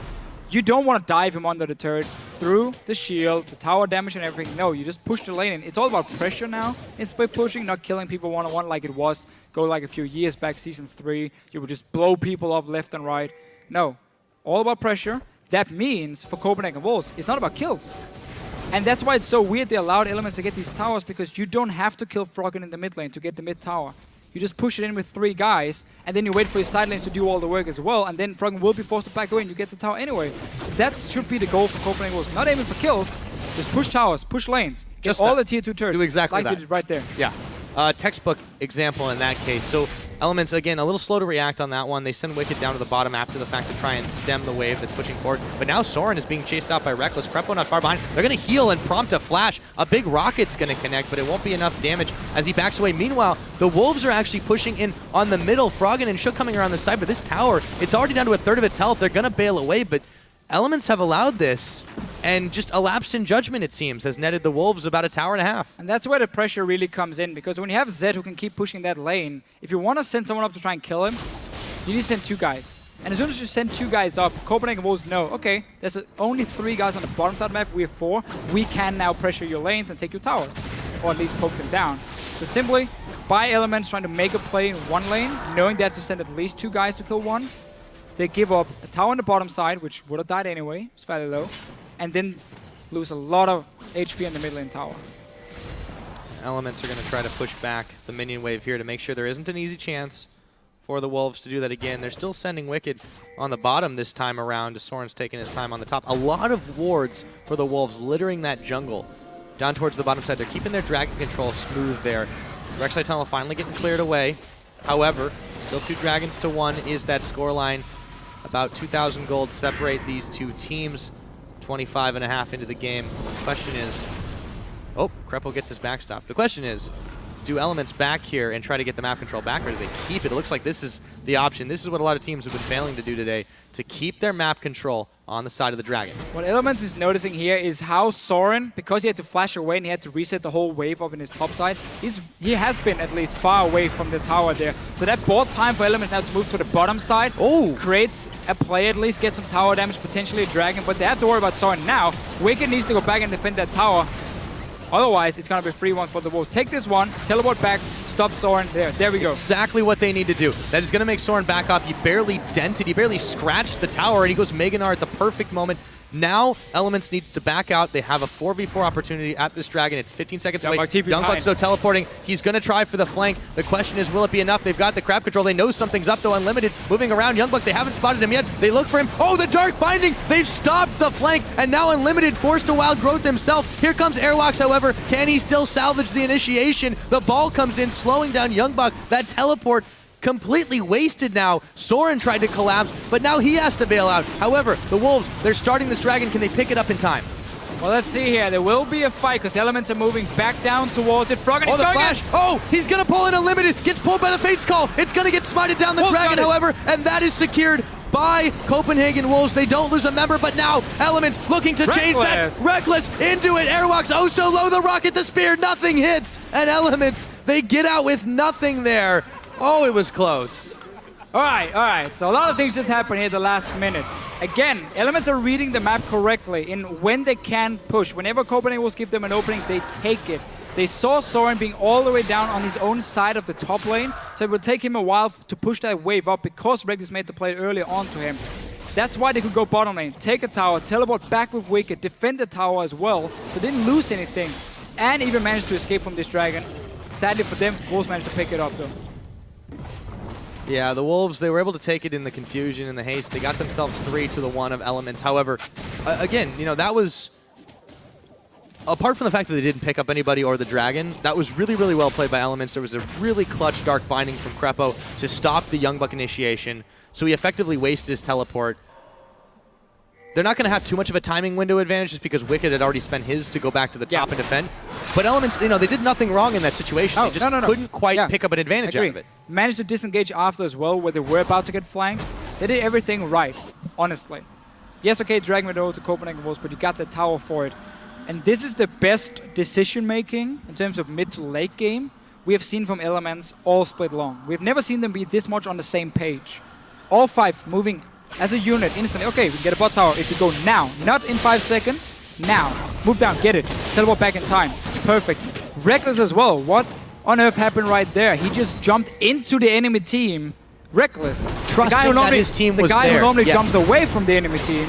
you don't want to dive him under the turret through the shield, the tower damage and everything. No, you just push the lane in. It's all about pressure now in split pushing, not killing people one-on-one like it was. Go like a few years back, Season 3, you would just blow people up left and right. No, all about pressure. That means for Copenhagen Wolves, it's not about kills. And that's why it's so weird they allowed Elements to get these towers, because you don't have to kill Froggen in the mid lane to get the mid tower. You just push it in with 3 guys, and then you wait for your side lanes to do all the work as well, and then Froggen will be forced to back away and you get the tower anyway. That should be the goal for Copenhagen Wolves. Not aiming for kills, just push towers, push lanes, get Just all that. the tier 2 turrets. Do exactly like that. you did right there. Yeah. Textbook example in that case. So Elements, again, a little slow to react on that one. They send Wicked down to the bottom after the fact to try and stem the wave that's pushing forward. But now Soren is being chased out by Reckless. Crepo not far behind. They're going to heal and prompt a flash. A big rocket's going to connect, but it won't be enough damage as he backs away. Meanwhile, the Wolves are actually pushing in on the middle. Froggen and Shook coming around the side, but this tower, it's already down to a third of its health. They're going to bail away, but Elements have allowed this, and just a lapse in judgment, it seems, has netted the Wolves about a tower and a half. And that's where the pressure really comes in, because when you have Zed who can keep pushing that lane, if you want to send someone up to try and kill him, you need to send 2 guys. And as soon as you send 2 guys up, Copenhagen Wolves know, okay, there's only 3 guys on the bottom side of the map, we have 4. We can now pressure your lanes and take your towers, or at least poke them down. So simply, by Elements trying to make a play in one lane, knowing they have to send at least 2 guys to kill one, they give up a tower on the bottom side, which would have died anyway, it's fairly low, and then lose a lot of HP in the mid lane tower. Elements are going to try to push back the minion wave here to make sure there isn't an easy chance for the Wolves to do that again. They're still sending Wicked on the bottom this time around as Soren's taking his time on the top. A lot of wards for the Wolves littering that jungle down towards the bottom side. They're keeping their dragon control smooth there. Rek'Sai Tunnel finally getting cleared away. However, still 2 dragons to 1 is that scoreline. About 2,000 gold separate these 2 teams. 25.5 into the game. The question is, oh, Crepo gets his backstop. The question is, do Elements back here and try to get the map control back, or do they keep it? It looks like this is the option. This is what a lot of teams have been failing to do today, to keep their map control on the side of the dragon. What Elements is noticing here is how Soren, because he had to flash away and he had to reset the whole wave up in his top side, he has been at least far away from the tower there. So that bought time for Elements now to move to the bottom side. Oh! Creates a play at least, get some tower damage, potentially a dragon, but they have to worry about Soren now. Wicked needs to go back and defend that tower. Otherwise, it's going to be a 3-1 for the Wolves. Take this one, teleport back, stop Soren. There we go. Exactly what they need to do. That is going to make Soren back off. He barely dented, he barely scratched the tower, and he goes Mega Gnar at the perfect moment. Now, Elements needs to back out. They have a 4v4 opportunity at this dragon. It's 15 seconds away. Youngbuck's still teleporting. He's going to try for the flank. The question is, will it be enough? They've got the crab control. They know something's up, though. Unlimited moving around. Youngbuck, they haven't spotted him yet. They look for him. Oh, the Dark Binding! They've stopped the flank, and now Unlimited forced to wild growth himself. Here comes Airwalks, however. Can he still salvage the initiation? The ball comes in, slowing down Youngbuck. That teleport completely wasted now. Soren tried to collapse, but now he has to bail out. However, the Wolves, they're starting this dragon. Can they pick it up in time? Well, let's see here. There will be a fight because Elements are moving back down towards it. Froggen, oh, the flash! Oh, he's going to pull in Unlimited. Gets pulled by the Fate's Call. It's going to get smited down the Wolves dragon, however, and that is secured by Copenhagen Wolves. They don't lose a member, but now Elements looking to change that. Reckless into it. Airwalks, oh so low. The rocket, the spear, nothing hits. And Elements, they get out with nothing there. Oh, it was close. All right. So a lot of things just happened here at the last minute. Again, Elements are reading the map correctly in when they can push. Whenever Copenhagen will give them an opening, they take it. They saw Soren being all the way down on his own side of the top lane, so it will take him a while to push that wave up because Reckless made the play earlier on to him. That's why they could go bottom lane, take a tower, teleport back with Wicked, defend the tower as well, so they didn't lose anything, and even managed to escape from this dragon. Sadly for them, Wolves managed to pick it up though. Yeah, the Wolves, they were able to take it in the confusion and the haste. They got themselves 3-1 of Elements. However, again, you know, that was apart from the fact that they didn't pick up anybody or the Dragon, that was really, really well played by Elements. There was a really clutch Dark Binding from Krepo to stop the Young Buck initiation, so he effectively wasted his teleport. They're not going to have too much of a timing window advantage just because Wicked had already spent his to go back to the top and defend. But Elements, you know, they did nothing wrong in that situation. They just couldn't quite pick up an advantage out of it. Managed to disengage after as well, where they were about to get flanked. They did everything right, honestly. Yes, okay, Dragon went over to Copenhagen Wolves, but you got the tower for it. And this is the best decision-making in terms of mid to late game we have seen from Elements all split long. We've never seen them be this much on the same page. All 5 moving as a unit instantly. Okay, we can get a bot tower if we go now. Not in 5 seconds. Now. Move down, get it. Teleport back in time. Perfect. Reckless as well. What on earth happened right there? He just jumped into the enemy team. Reckless. Trusting that his team was there. The guy who normally jumps away from the enemy team,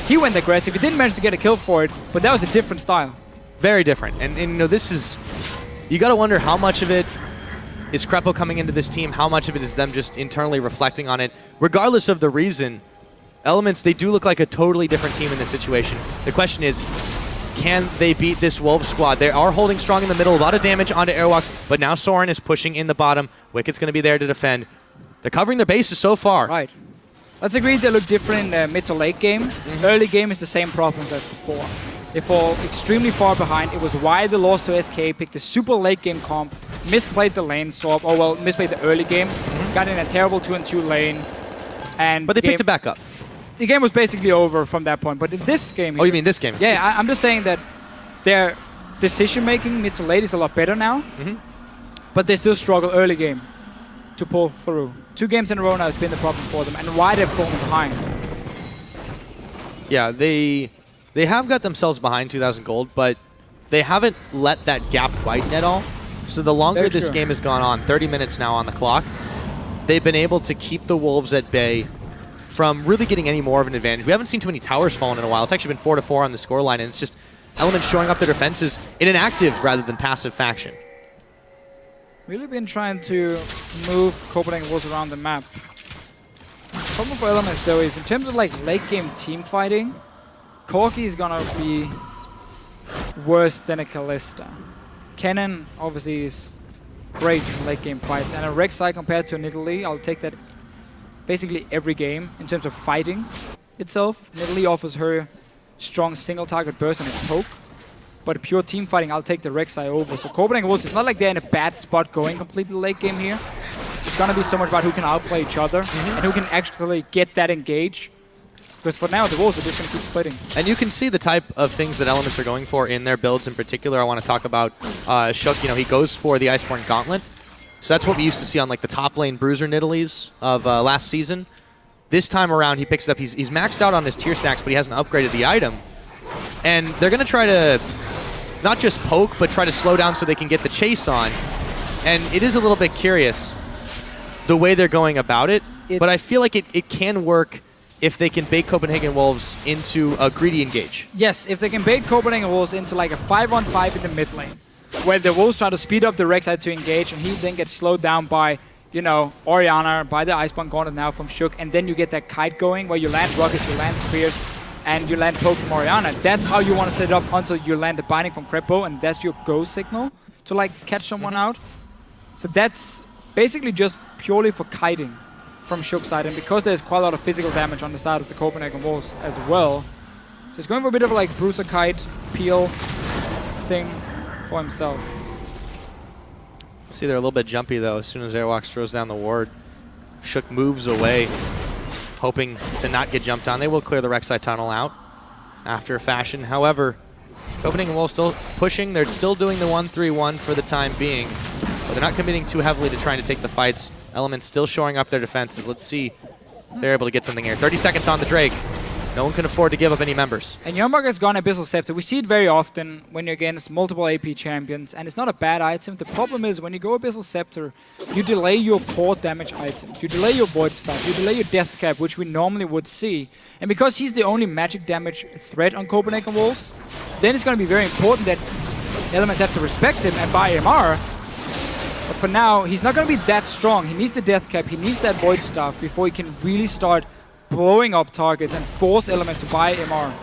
he went aggressive. He didn't manage to get a kill for it, but that was a different style. Very different. And you know, this is... You got to wonder how much of it is Krepo coming into this team, how much of it is them just internally reflecting on it. Regardless of the reason, Elements, they do look like a totally different team in this situation. The question is, can they beat this Wolves squad? They are holding strong in the middle, a lot of damage onto Airwalks, but now Soren is pushing in the bottom. Wicked's going to be there to defend. They're covering their bases so far. Right. Let's agree they look different in the mid to late game. Early game is the same problems as before. They fall extremely far behind. It was why they lost to SK, picked a super late game comp, misplayed the lane swap, or well, misplayed the early game, got in a terrible 2-on-2 lane. But they picked it back up. The game was basically over from that point. But in this game here, oh, you mean this game? Yeah, I'm just saying that their decision-making mid to late is a lot better now, but they still struggle early game to pull through. 2 games in a row now has been the problem for them, and why they've fallen behind. Yeah, they have got themselves behind 2,000 gold, but they haven't let that gap widen at all. So the longer this game has gone on, 30 minutes now on the clock, they've been able to keep the Wolves at bay from really getting any more of an advantage. We haven't seen too many towers fallen in a while. It's actually been 4-4 on the scoreline, and it's just Elements showing up their defenses in an active rather than passive faction. Really been trying to move Copenhagen Wolves around the map. The problem for Elements though is in terms of like late game team fighting, Corki is gonna be worse than a Kalista. Kennen obviously is great in late game fights, and a Rek'Sai compared to an Italy, I'll take that basically every game in terms of fighting itself. Italy offers her strong single target burst and its poke, but pure team fighting, I'll take the Rek'Sai over. So Copenhagen Wolves, it's not like they're in a bad spot going completely late game here. It's gonna be so much about who can outplay each other and who can actually get that engage. Because for now, the Wolves are just going to keep splitting. And you can see the type of things that Elements are going for in their builds in particular. I want to talk about Shook. You know, he goes for the Iceborne Gauntlet. So that's what we used to see on like the top lane Bruiser Nidalees of last season. This time around, he picks it up. He's maxed out on his tier stacks, but he hasn't upgraded the item. And they're going to try to not just poke, but try to slow down so they can get the chase on. And it is a little bit curious the way they're going about it. But I feel like it can work if they can bait Copenhagen Wolves into a greedy engage. Yes, if they can bait Copenhagen Wolves into like a 5-on-5 in the mid lane, where the Wolves try to speed up the Rek'Sai to engage, and he then gets slowed down by, you know, Orianna, by the Iceborne Gauntlet now from Shook, and then you get that kite going, where you land rockets, you land spears, and you land poke from Orianna. That's how you want to set it up until you land the binding from Krepo, and that's your go signal to like catch someone out. So that's basically just purely for kiting from Shook's side, and because there's quite a lot of physical damage on the side of the Copenhagen Wolves as well. So he's going for a bit of a like Bruiser Kite, peel thing for himself. See, they're a little bit jumpy though. As soon as Airwalks throws down the ward, Shook moves away, hoping to not get jumped on. They will clear the Rek'Sai tunnel out after a fashion. However, Copenhagen Wolves still pushing. They're still doing the 1-3-1 for the time being, but they're not committing too heavily to trying to take the fights. Elements still showing up their defenses. Let's see if they're able to get something here. 30 seconds on the Drake. No one can afford to give up any members. And Youngbuck has gone Abyssal Scepter. We see it very often when you're against multiple AP champions, and it's not a bad item. The problem is when you go Abyssal Scepter, you delay your core damage items. You delay your Void stuff. You delay your Death Cap, which we normally would see. And because he's the only magic damage threat on Copenhagen Wolves, then it's going to be very important that Elements have to respect him and buy MR. But for now, he's not going to be that strong. He needs the Death Cap, he needs that Void stuff before he can really start blowing up targets and force Elements to buy MR.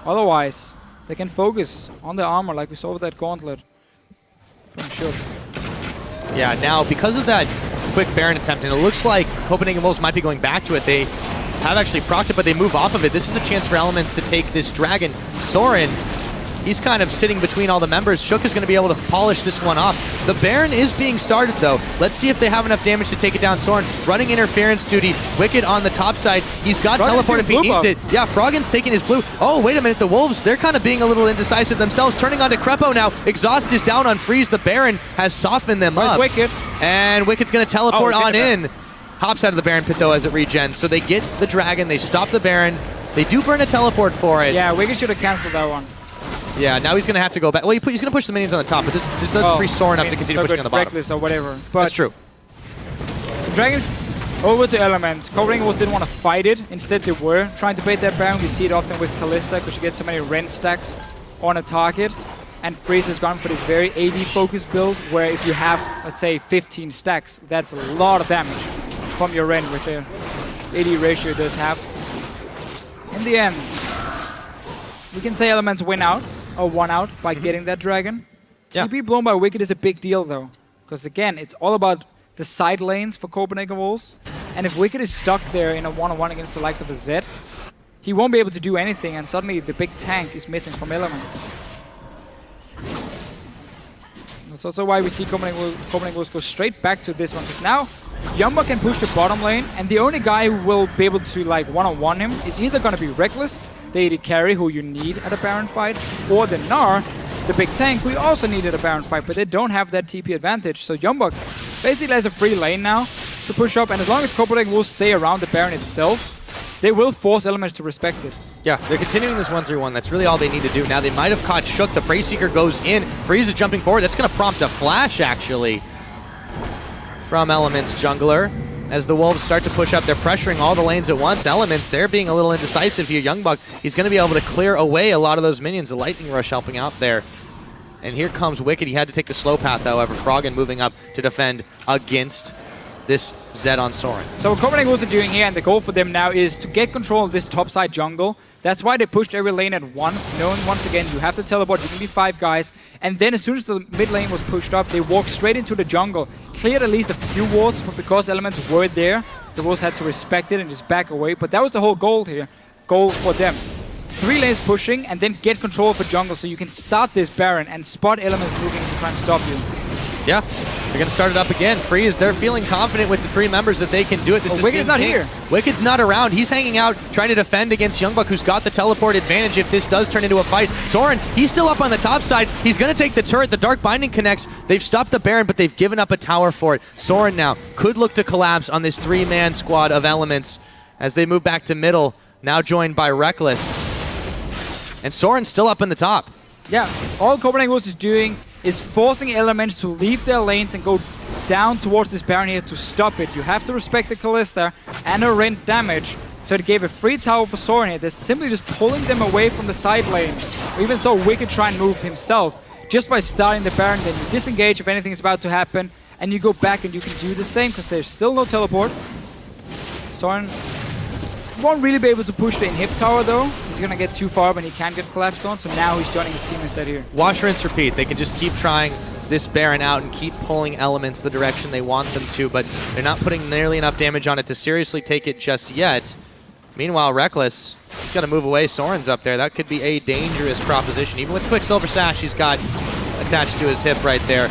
Otherwise, they can focus on the armor like we saw with that gauntlet from Shook. Yeah, now because of that quick Baron attempt, and it looks like Copenhagen Wolves might be going back to it. They have actually procced it, but they move off of it. This is a chance for Elements to take this Dragon. Soren, he's kind of sitting between all the members. Shook is going to be able to polish this one off. The Baron is being started, though. Let's see if they have enough damage to take it down. Soren running interference duty. Wicked on the top side. He's got teleport if he needs it. Yeah, Froggen's taking his blue. Oh, wait a minute. The Wolves, they're kind of being a little indecisive themselves. Turning onto Crepo now. Exhaust is down on Freeze. The Baron has softened them up. Wicked. And Wicked's going to teleport on in. Hops out of the Baron pit, though, as it regens. So they get the Dragon. They stop the Baron. They do burn a teleport for it. Yeah, Wicked should have canceled that one. Yeah, now he's going to have to go back. Well, he's going to push the minions on the top, but this doesn't free Soren up to continue pushing on the bottom. Reckless or whatever. But that's true. The Dragons over to Elements. Copenhagen Wolves didn't want to fight it. Instead, they were trying to bait that Baron. We see it often with Kalista because you get so many Ren stacks on a target. And Freeze has gone for this very AD-focused build where if you have, let's say, 15 stacks, that's a lot of damage from your Ren with the AD ratio it does have. In the end, we can say Elements win out. Or one out by getting that Dragon. Yeah. TP blown by Wicked is a big deal though. Because again, it's all about the side lanes for Copenhagen Wolves. And if Wicked is stuck there in a one-on-one against the likes of a Zed, he won't be able to do anything and suddenly the big tank is missing from Elements. That's also why we see Copenhagen Wolves go straight back to this one. Because now, Yumba can push the bottom lane and the only guy who will be able to like one-on-one him is either going to be Reckless, the AD carry who you need at a Baron fight, or the Gnar, the big tank who you also need at a Baron fight, but they don't have that TP advantage. So Yombok basically has a free lane now to push up, and as long as Copenhagen will stay around the Baron itself, they will force Elements to respect it. Yeah, they're continuing this 1-3-1. That's really all they need to do. Now they might have caught Shook. The Prey Seeker goes in. Freeze is jumping forward. That's going to prompt a flash, actually, from Elements jungler. As the Wolves start to push up, they're pressuring all the lanes at once. Elements, they're being a little indecisive here. Youngbuck, he's going to be able to clear away a lot of those minions. The Lightning Rush helping out there. And here comes Wicked. He had to take the slow path, however. Froggen moving up to defend against this Zed on Soren. So what Copenhagen Wolves are doing here, and the goal for them now is to get control of this topside jungle. That's why they pushed every lane at once, knowing once again you have to teleport, you can be 5 guys. And then as soon as the mid lane was pushed up, they walked straight into the jungle. Cleared at least a few wards, but because Elements were there, the Wolves had to respect it and just back away. But that was the whole goal here, goal for them. 3 lanes pushing and then get control of the jungle so you can start this Baron and spot Elements moving to try and stop you. Yeah, they're going to start it up again. Freeze, they're feeling confident with the 3 members that they can do it. This is Wicked's not here. Wicked's not around. He's hanging out, trying to defend against Youngbuck, who's got the teleport advantage if this does turn into a fight. Soren, he's still up on the top side. He's going to take the turret. The Dark Binding connects. They've stopped the Baron, but they've given up a tower for it. Soren now could look to collapse on this 3-man squad of Elements as they move back to middle, now joined by Reckless. And Soren's still up in the top. Yeah, all Copenhagen Wolves is doing is forcing Elements to leave their lanes and go down towards this Baron here to stop it. You have to respect the Kalista and her rend damage. So it gave a free tower for Soren here. They're simply just pulling them away from the side lanes. Or even so, Wicked try and move himself. Just by starting the Baron, then you disengage if anything is about to happen. And you go back and you can do the same because there's still no teleport. Soren won't really be able to push the inhib tower though. He's gonna get too far when he can't get collapsed on, so now he's joining his team instead here. Wash, rinse, repeat. They can just keep trying this Baron out and keep pulling Elements the direction they want them to, but they're not putting nearly enough damage on it to seriously take it just yet. Meanwhile, Reckless, he's got to move away. Soren's up there. That could be a dangerous proposition. Even with Quicksilver Sash he's got attached to his hip right there.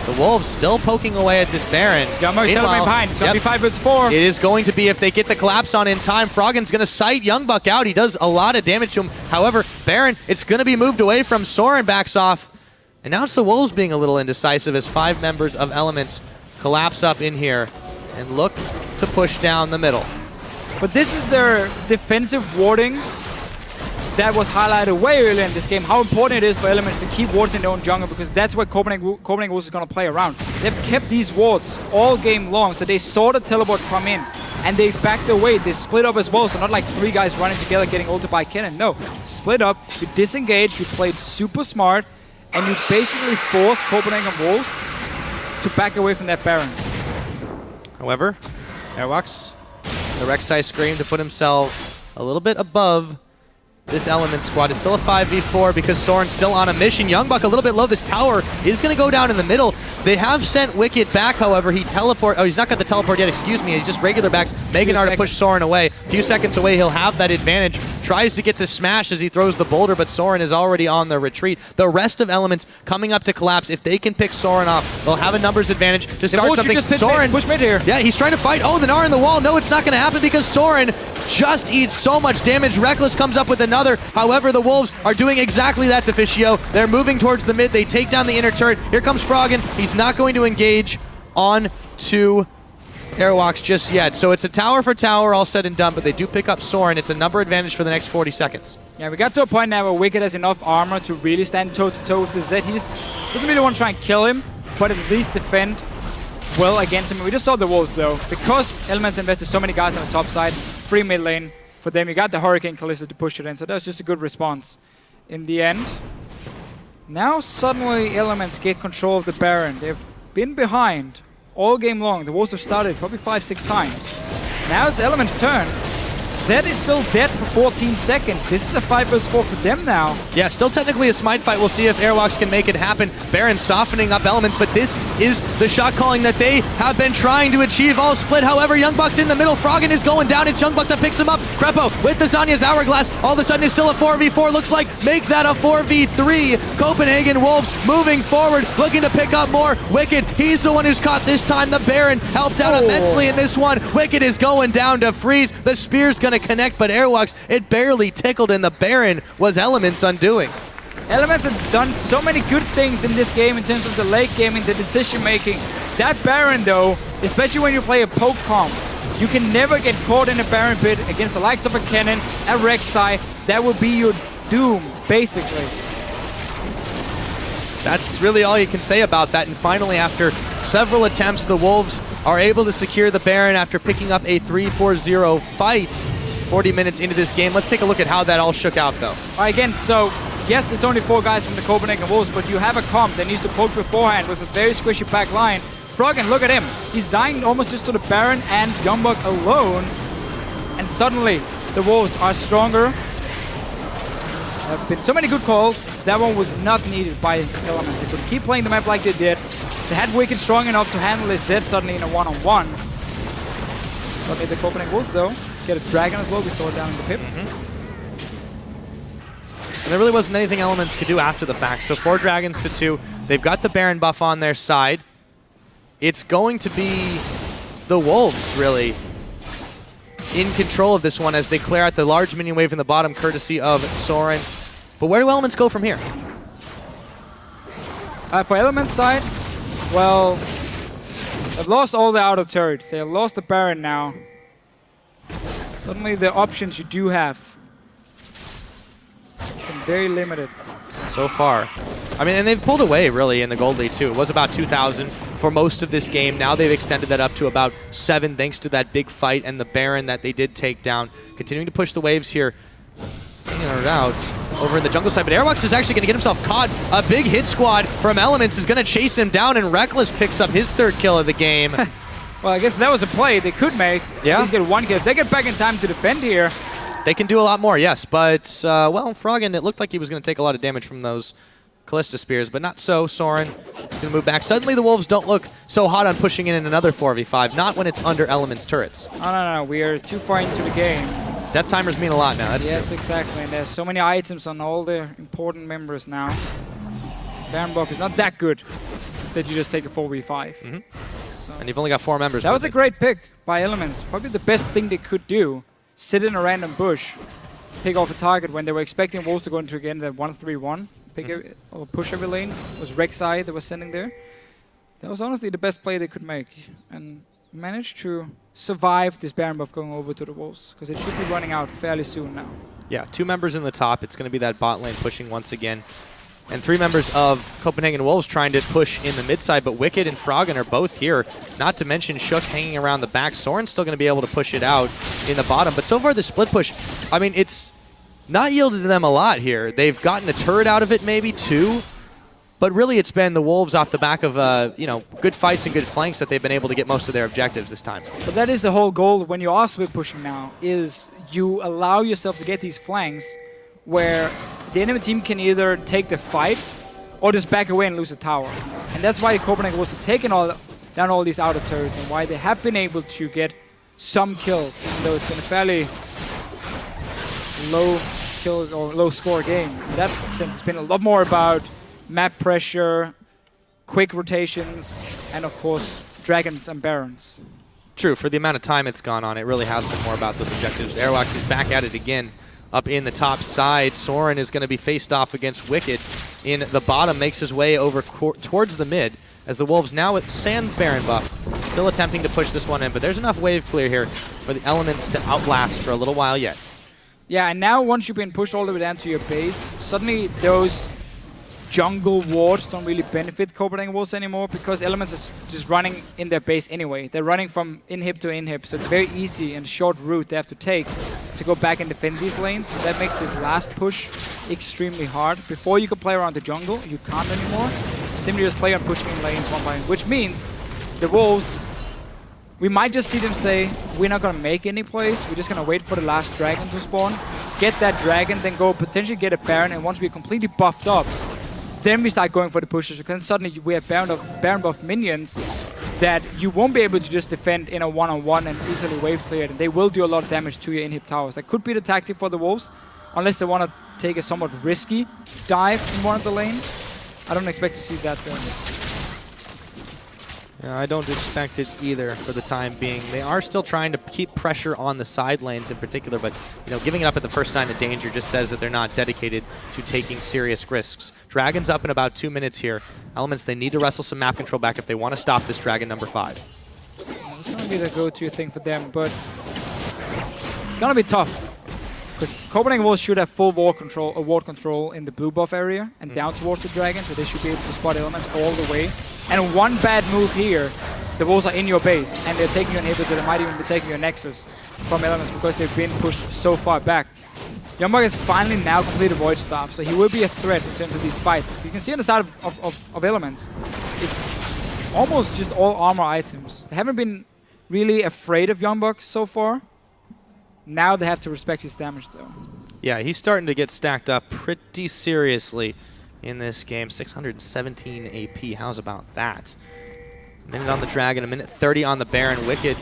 The Wolves still poking away at this Baron. Yumbo is still behind. It's going to be 5 vs 4. It is going to be if they get the collapse on in time. Froggen's going to sight Youngbuck out. He does a lot of damage to him. However, Baron, it's going to be moved away from. Soren backs off. And now it's the Wolves being a little indecisive as 5 members of Elements collapse up in here and look to push down the middle. But this is their defensive warding that was highlighted way earlier in this game, how important it is for Elements to keep wards in their own jungle, because that's what Copenhagen Wolves is going to play around. They've kept these wards all game long, so they saw the teleport come in, and they backed away. They split up as well, so not like 3 guys running together getting ulted by Kennen. No, split up, you disengage, you played super smart, and you basically forced Copenhagen Wolves to back away from that Baron. However, Airwalks, the Rek'Sai scream to put himself a little bit above this Element squad. It's still a 5v4 because Soren's still on a mission. Youngbuck a little bit low. This tower is going to go down in the middle. They have sent Wicked back, however. He's not got the teleport yet, excuse me. He just regular backs Meganar to push Soren away. A few seconds away, he'll have that advantage. Tries to get the smash as he throws the boulder, but Soren is already on the retreat. The rest of Elements coming up to collapse. If they can pick Soren off, they'll have a numbers advantage to start something. Soren, push mid here. Yeah, he's trying to fight. Oh, the Gnar in the wall. No, it's not going to happen because Soren just eats so much damage. Reckless comes up with another. However, the Wolves are doing exactly that to Fischio. They're moving towards the mid. They take down the inner turret. Here comes Froggen. He's not going to engage on to Airwalks just yet. So it's a tower for tower, all said and done, but they do pick up Soren. It's a number advantage for the next 40 seconds. Yeah, we got to a point now where Wicked has enough armor to really stand toe-to-toe with the Zed. He just doesn't really want to try and kill him, but at least defend well against him. We just saw the Wolves, though. Because Elements invested so many guys on the top side, free mid lane for them. You got the Hurricane Kalista to push it in, so that was just a good response in the end. Now suddenly Elements get control of the Baron. They've been behind all game long. The Wolves have started probably 5-6 times. Now it's Element's turn. Zed is still dead for 14 seconds. This is a 5v4 for them now. Yeah, still technically a smite fight. We'll see if Airwalks can make it happen. Baron softening up Elements, but this is the shot calling that they have been trying to achieve all split. However, Youngbuck's in the middle. Froggen is going down. It's Youngbuck that picks him up. Krepo with the Zanya's Hourglass. All of a sudden, it's still a 4v4. Looks like make that a 4v3. Copenhagen Wolves moving forward, looking to pick up more. Wicked, he's the one who's caught this time. The Baron helped out immensely in this one. Wicked is going down to freeze. The spear's going to connect, but Airwalks, it barely tickled, and the Baron was Elements undoing. Elements have done so many good things in this game in terms of the late gaming, the decision making. That Baron though, especially when you play a poke comp, you can never get caught in a Baron pit against the likes of a Kennen, a Rek'Sai. That would be your doom, basically. That's really all you can say about that. And finally, after several attempts, the Wolves are able to secure the Baron after picking up a 3-4-0 fight 40 minutes into this game. Let's take a look at how that all shook out, though. Again, so yes, it's only 4 guys from the Copenhagen Wolves, but you have a comp that needs to poke beforehand with a very squishy back line. Froggen, look at him. He's dying almost just to the Baron and Youngbuck alone. And suddenly, the Wolves are stronger. There have been so many good calls. That one was not needed by Elements. They could keep playing the map like they did. They had Wicked strong enough to handle his Zed suddenly in a one-on-one. But the Copenhagen Wolves, though, get a Dragon as well. We saw it down in the pip. And there really wasn't anything Elements could do after the fact. So 4 Dragons to 2. They've got the Baron buff on their side. It's going to be the Wolves, really, in control of this one as they clear out the large minion wave in the bottom, courtesy of Soren. But where do Elements go from here? For Elements side, well, they've lost all the outer turrets. They have lost the Baron now. Suddenly the options you do have have been very limited. So far. I mean, and they've pulled away, really, in the gold lead, too. It was about 2,000 for most of this game. Now they've extended that up to about 7 thanks to that big fight and the Baron that they did take down. Continuing to push the waves here. Taking it out over in the jungle side, but Airwalks is actually going to get himself caught. A big hit squad from Elements is going to chase him down, and Reckless picks up his 3rd kill of the game. Well, I guess that was a play they could make. Yeah. At least get 1 kill. If they get back in time to defend here. They can do a lot more, yes, but, well, Froggen, it looked like he was going to take a lot of damage from those Kalista spears, but not so. Soren is going to move back. Suddenly the Wolves don't look so hot on pushing in another 4v5, not when it's under Elements turrets. Oh, no. We are too far into the game. Death timers mean a lot now. Yes, exactly. And there's so many items on all the important members now. Baron buff is not that good that you just take a 4v5. So And you've only got 4 members. That was a great pick by Elements. Probably the best thing they could do. Sit in a random bush, pick off a target when they were expecting Wolves to go into again the 1-3-1. Or push every lane. It was Rek'Sai that was sending there. That was honestly the best play they could make. And managed to survive this Baron buff going over to the Wolves, because it should be running out fairly soon now. Yeah, 2 members in the top. It's going to be that bot lane pushing once again. And 3 members of Copenhagen Wolves trying to push in the mid side, but Wicked and Froggen are both here. Not to mention Shook hanging around the back. Soren's still going to be able to push it out in the bottom. But so far the split push, I mean, it's not yielded to them a lot here. They've gotten a turret out of it, maybe 2. But really, it's been the Wolves off the back of good fights and good flanks that they've been able to get most of their objectives this time. But that is the whole goal when you are split pushing now, is you allow yourself to get these flanks where the enemy team can either take the fight or just back away and lose a tower. And that's why the Copenhagen Wolves have taken down all these outer turrets and why they have been able to get some kills, even though it's been a fairly low kill or low score game. In that sense, it's been a lot more about map pressure, quick rotations, and of course, dragons and barons. True, for the amount of time it's gone on, it really has been more about those objectives. Airwax is back at it again. Up in the top side, Soren is going to be faced off against Wicked in the bottom, makes his way over towards the mid, as the Wolves now with Sans Baron buff, still attempting to push this one in, but there's enough wave clear here for the Elements to outlast for a little while yet. Yeah, and now once you've been pushed all the way down to your base, suddenly those jungle wards don't really benefit Copenhagen Wolves anymore because Elements is just running in their base anyway. They're running from inhib to inhib, so it's very easy and short route they have to take to go back and defend these lanes. That makes this last push extremely hard. Before you could play around the jungle, you can't anymore. Simply just play on pushing in lanes one by one, which means the Wolves, we might just see them say, we're not going to make any plays, we're just going to wait for the last dragon to spawn, get that dragon, then go potentially get a Baron, and once we're completely buffed up, then we start going for the pushes, because suddenly we have Baron buffed minions that you won't be able to just defend in a one-on-one and easily wave clear, and they will do a lot of damage to your inhib towers. That could be the tactic for the Wolves, unless they want to take a somewhat risky dive in one of the lanes. I don't expect to see that though. Yeah, I don't expect it either for the time being. They are still trying to keep pressure on the side lanes in particular, but giving it up at the first sign of danger just says that they're not dedicated to taking serious risks. Dragon's up in about 2 minutes here. Elements, they need to wrestle some map control back if they want to stop this dragon number 5. It's going to be the go-to thing for them, but it's going to be tough. Because Copenhagen Wolves should have full ward control in the blue buff area and down towards the dragon, so they should be able to spot Elements all the way. And one bad move here, the Wolves are in your base, and they're taking your inhibitor, they might even be taking your Nexus from Elements because they've been pushed so far back. Youngbuck has finally now completed Void Staff, so he will be a threat in terms of these fights. You can see on the side of Elements, it's almost just all armor items. They haven't been really afraid of Youngbuck so far. Now they have to respect his damage, though. Yeah, he's starting to get stacked up pretty seriously in this game. 617 AP, how's about that? A minute on the Dragon, a minute 30 on the Baron. Wicked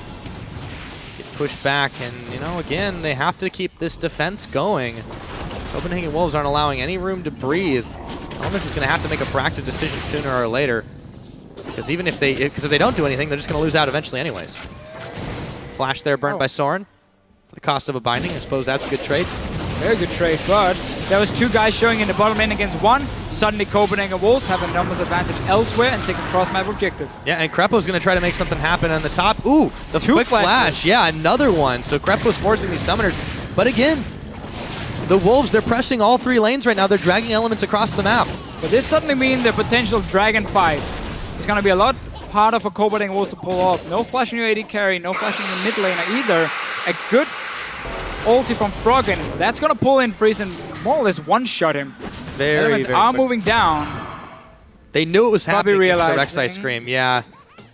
get pushed back, and again, they have to keep this defense going. Copenhagen Wolves aren't allowing any room to breathe. Elements is going to have to make a proactive decision sooner or later, because if they don't do anything, they're just going to lose out eventually anyways. Flash there burned by Soren. For the cost of a binding, I suppose that's a good trade. Very good trade, but there was 2 guys showing in the bottom lane against 1. Suddenly Copenhagen Wolves have a numbers advantage elsewhere and take a cross-map objective. Yeah, and Krepo's going to try to make something happen on the top. Ooh, the quick flash. Yeah, another one. So Krepo's forcing these summoners. But again, the Wolves, they're pressing all 3 lanes right now. They're dragging Elements across the map. But this suddenly means the potential dragon fight is going to be a lot harder for Copenhagen Wolves to pull off. No flash in your AD carry, no flash in your mid laner either. A good ulti from Froggen. That's going to pull in Freeze and more or less one-shot him. Very quick. Moving down. They knew it was happening. Realizing. Scream. Yeah.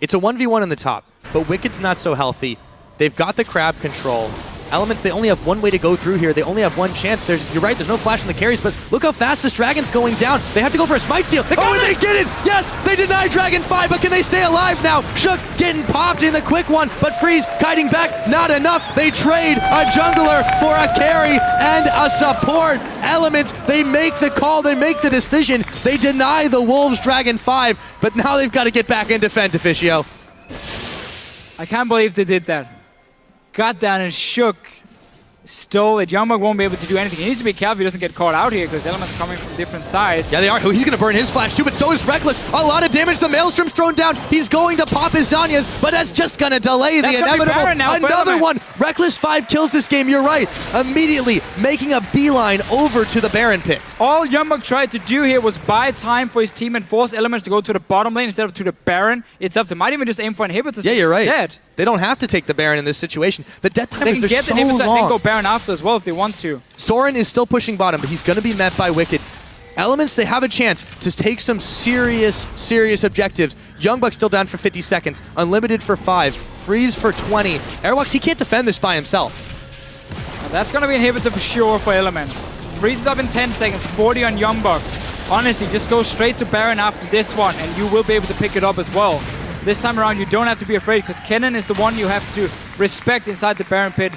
It's a 1v1 in the top, but Wicked's not so healthy. They've got the crab control. Elements, they only have one way to go through here. They only have one chance. You're right, there's no flash in the carries, but look how fast this Dragon's going down. They have to go for a smite steal. They get it! Yes, they deny Dragon 5, but can they stay alive now? Shook getting popped in the quick one, but Freeze kiting back, not enough. They trade a jungler for a carry and a support. Elements, they make the call, they make the decision. They deny the Wolves Dragon 5, but now they've got to get back and defend, Officio. I can't believe they did that. Got down and Shook stole it. Youngbuck won't be able to do anything. He needs to be careful he doesn't get caught out here because Elements coming from different sides. Yeah, they are. He's going to burn his flash too, but so is Reckless. A lot of damage. The Maelstrom's thrown down. He's going to pop his Zhonya's, but that's just going to delay the inevitable. Another one. Reckless 5 kills this game. You're right. Immediately making a beeline over to the Baron pit. All Youngbuck tried to do here was buy time for his team and force Elements to go to the bottom lane instead of to the Baron itself. They might even just aim for inhibitors. Yeah, you're right. Dead. They don't have to take the Baron in this situation. The death timers, they can get so the inhibitor long. and go Baron after as well if they want to. Soren is still pushing bottom, but he's going to be met by Wicked. Elements, they have a chance to take some serious objectives. Youngbuck still down for 50 seconds. Unlimited for 5. Freeze for 20. Airwalks, he can't defend this by himself. Now that's going to be inhibitor for sure for Elements. Freeze is up in 10 seconds, 40 on Youngbuck. Honestly, just go straight to Baron after this one, and you will be able to pick it up as well. This time around, you don't have to be afraid, because Kennen is the one you have to respect inside the Baron pit.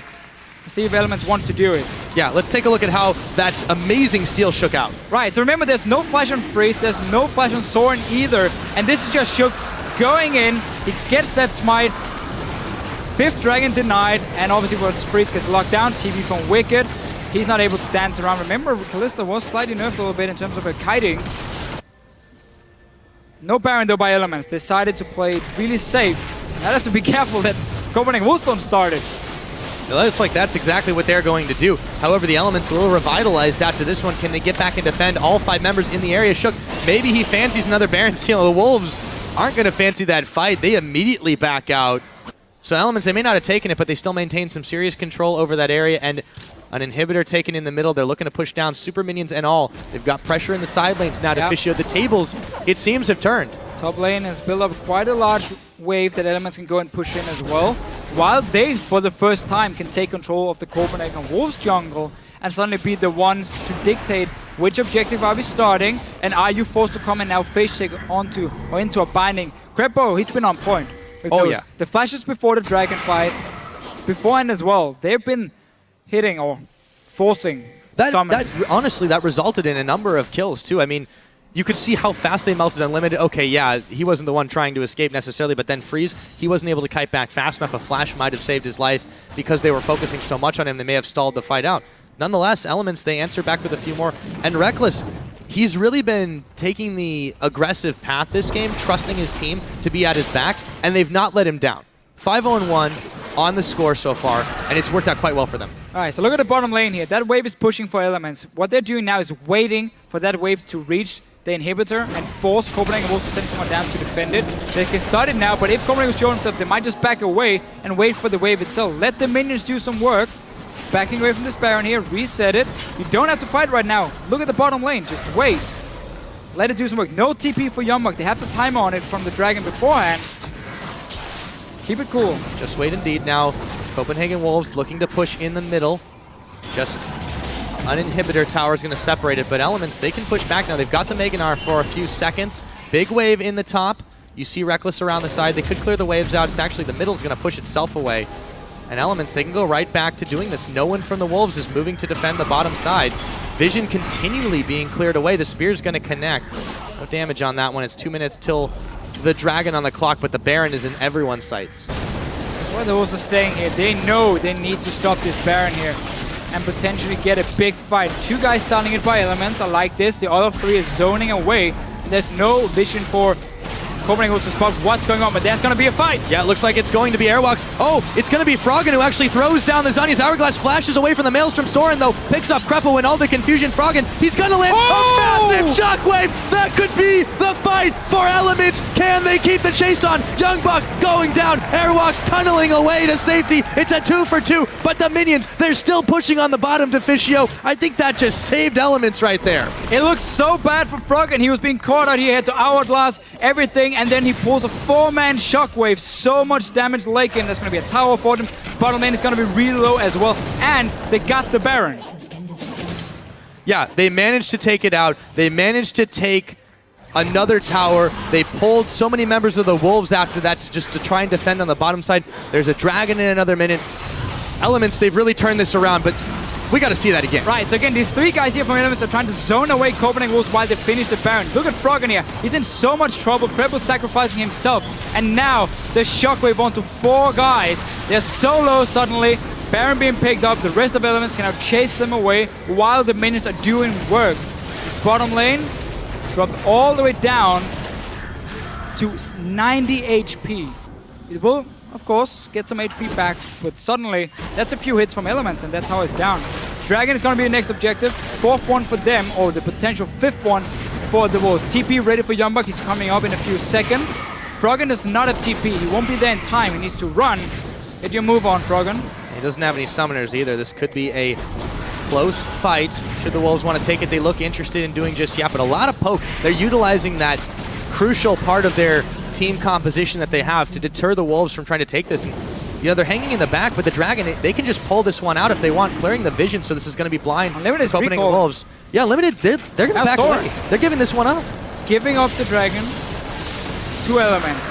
See if Elements wants to do it. Yeah, let's take a look at how that amazing steal shook out. Right, so remember, there's no flash on Freeze, there's no flash on Soren either, and this is just Shook going in. He gets that smite. 5th Dragon denied, and obviously once Freeze gets locked down, TV from Wicked, he's not able to dance around. Remember, Kalista was slightly nerfed a little bit in terms of her kiting. No Baron though by Elements, decided to play it really safe. Now have to be careful that Copenhagen Wolfstone started. It looks like that's exactly what they're going to do. However, the Elements a little revitalized after this one. Can they get back and defend? All 5 members in the area. Shook, maybe he fancies another Baron steal. The Wolves aren't going to fancy that fight. They immediately back out. So Elements, they may not have taken it, but they still maintain some serious control over that area, and an inhibitor taken in the middle. They're looking to push down super minions and all. They've got pressure in the side lanes now to Fischio. The tables, it seems, have turned. Top lane has built up quite a large wave that Elements can go and push in as well, while they, for the first time, can take control of the Copenhagen Wolves jungle and suddenly be the ones to dictate which objective are we starting, and are you forced to come and now face shake onto or into a binding. Crepo, he's been on point. Oh yeah. The flashes before the dragon fight, beforehand as well, they've been hitting or forcing honestly, that resulted in a number of kills too. I mean, you could see how fast they melted Unlimited. Okay, yeah, he wasn't the one trying to escape necessarily, but then Freeze, he wasn't able to kite back fast enough. A flash might have saved his life because they were focusing so much on him, they may have stalled the fight out. Nonetheless, Elements, they answer back with a few more. And Reckless, he's really been taking the aggressive path this game, trusting his team to be at his back, and they've not let him down. 5-0-1 on the score so far, and it's worked out quite well for them. All right, so look at the bottom lane here. That wave is pushing for Elements. What they're doing now is waiting for that wave to reach the inhibitor and force Copenhagen Wolves to send someone down to defend it. They can start it now, but if Copenhagen show himself, they might just back away and wait for the wave itself. Let the minions do some work. Backing away from this Baron here, reset it. You don't have to fight right now. Look at the bottom lane, just wait. Let it do some work. No TP for Youngbuck. They have the timer on it from the Dragon beforehand. Keep it cool. Just wait indeed. Now, Copenhagen Wolves looking to push in the middle. Just an inhibitor tower is going to separate it, but Elements, they can push back now. They've got the Meganar for a few seconds. Big wave in the top. You see Reckless around the side. They could clear the waves out. It's actually the middle's going to push itself away. And Elements, they can go right back to doing this. No one from the Wolves is moving to defend the bottom side. Vision continually being cleared away. The Spear's going to connect. No damage on that one. It's 2 minutes till the Dragon on the clock, but the Baron is in everyone's sights. Well, the Wolves are staying here. They know they need to stop this Baron here and potentially get a big fight. 2 guys starting it by Elements. I like this. The other 3 is zoning away. There's no vision for Copenhagen Wolves to spot what's going on, but there's going to be a fight. Yeah, it looks like it's going to be Airwalks. Oh, it's going to be Froggen who actually throws down the Zhonya's Hourglass, flashes away from the Maelstrom. Soren, though, picks up Crepo in all the confusion. Froggen, he's going to land a massive shockwave. That could be the fight for Elements. Can they keep the chase on? Youngbuck going down. Airwalks tunneling away to safety. It's a 2 for 2, but the minions, they're still pushing on the bottom to Fischio. I think that just saved Elements right there. It looks so bad for Froggen. He was being caught out here. He had to Hourglass everything, and then he pulls a 4-man shockwave. So much damage late game. There's going to be a tower for them. Bottom lane is going to be really low as well. And they got the Baron. Yeah, they managed to take it out. They managed to take another tower. They pulled so many members of the Wolves after that to try and defend on the bottom side. There's a Dragon in another minute. Elements, they've really turned this around, but we got to see that again. Right, so again, these 3 guys here from Elements are trying to zone away Copenhagen Wolves while they finish the Baron. Look at Froggen here. He's in so much trouble. Crepo's sacrificing himself. And now the shockwave onto 4 guys. They're so low suddenly. Baron being picked up. The rest of Elements can now chase them away while the minions are doing work. This bottom lane dropped all the way down to 90 HP. It will, of course, get some HP back, but suddenly that's a few hits from Elements, and that's how it's down. Dragon is going to be the next objective. 4th one for them, or the potential 5th one for the Wolves. TP ready for Youngbuck. He's coming up in a few seconds. Froggen does not have TP. He won't be there in time. He needs to run. Get your move on, Froggen. He doesn't have any summoners either. This could be a close fight. Should the Wolves want to take it, they look interested in doing just yet, but a lot of poke. They're utilizing that crucial part of their team composition that they have to deter the Wolves from trying to take this. And You know, they're hanging in the back, but the Dragon, they can just pull this one out if they want, clearing the vision, so this is going to be blind. Unlimited Copenhagen Wolves. Yeah, Limited, they're going to back away. They're giving this one up. Giving up the Dragon. 2 elements.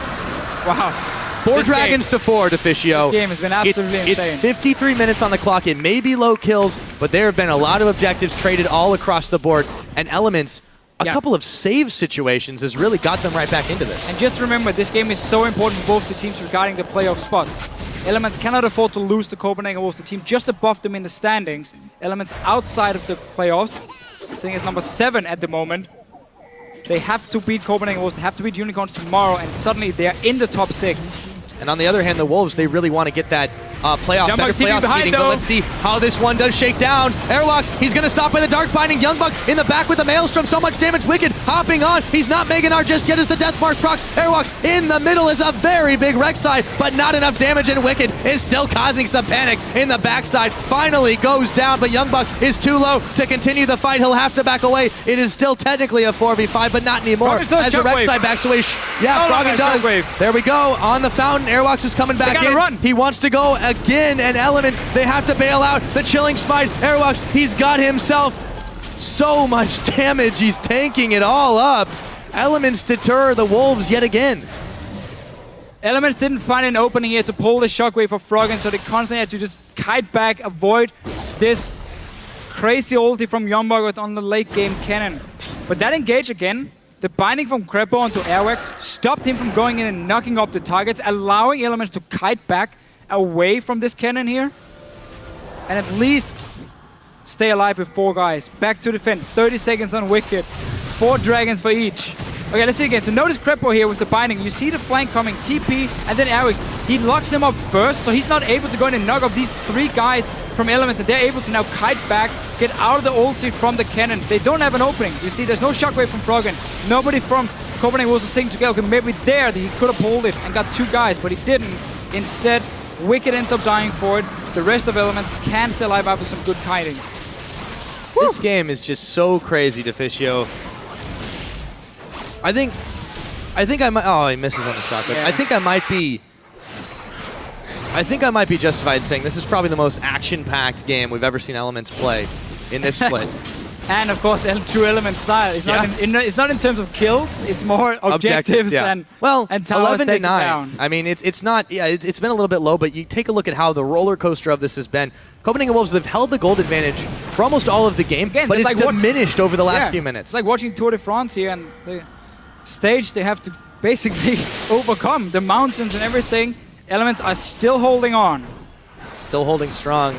Wow. 4 dragons to 4, Deficio. This game has been absolutely insane. It's 53 minutes on the clock. It may be low kills, but there have been a lot of objectives traded all across the board. And Elements, a couple of save situations has really got them right back into this. And just remember, this game is so important for both the teams regarding the playoff spots. Elements cannot afford to lose to Copenhagen Wolves, the team just above them in the standings. Elements outside of the playoffs, sitting as number 7 at the moment. They have to beat Copenhagen Wolves, they have to beat Unicorns tomorrow, and suddenly they're in the top 6. And on the other hand, the Wolves, they really want to get that better playoff seeding, but let's see how this one does shake down. Airwalks, he's going to stop by the Dark Binding. Youngbuck in the back with the Maelstrom, so much damage. Wicked hopping on. He's not Meganar just yet as the Death Mark procs. Airwalks in the middle is a very big Rek'Sai, but not enough damage, and Wicked is still causing some panic in the backside. Finally goes down, but Youngbuck is too low to continue the fight. He'll have to back away. It is still technically a 4v5, but not anymore. As the Rek'Sai backs away. Yeah, Froggen does. There we go. On the fountain, Airwalks is coming back in. Run. He wants to go again, and Elements, they have to bail out. The Chilling Smite, Airwalks, he's got himself so much damage. He's tanking it all up. Elements deter the Wolves yet again. Elements didn't find an opening here to pull the shockwave for Froggen, so they constantly had to just kite back, avoid this crazy ulti from Youngbuck on the late game cannon. But that engage again, the binding from Crepo onto Airwax stopped him from going in and knocking up the targets, allowing Elements to kite back away from this cannon here. And at least stay alive with 4 guys. Back to defend, 30 seconds on Wicked. 4 dragons for each. Okay, let's see again. So notice Crepo here with the binding. You see the flank coming, TP, and then Airwax. He locks him up first, so he's not able to go in and knock up these 3 guys from Elements, and they're able to now kite back, get out of the ulti from the cannon. They don't have an opening. You see, there's no shockwave from Froggen. Nobody from Copenhagen was sitting together. Okay, maybe there he could have pulled it and got 2 guys, but he didn't. Instead, Wicked ends up dying for it. The rest of Elements can stay alive after some good kiting. This game is just so crazy, Deficio. I think I might. Oh, he misses on the shot. Yeah. I think I might be justified in saying this is probably the most action-packed game we've ever seen Elements play in this split. And of course, true Element style. It's not it's not in terms of kills. It's more objectives and and towers 11 to 9. Down. I mean, it's not. Yeah, it's been a little bit low, but you take a look at how the roller coaster of this has been. Copenhagen Wolves, they've held the gold advantage for almost all of the game, Again, but it's like diminished over the last few minutes. It's like watching Tour de France here, and the stage they have to basically overcome the mountains and everything. Elements are still holding on. Still holding strong.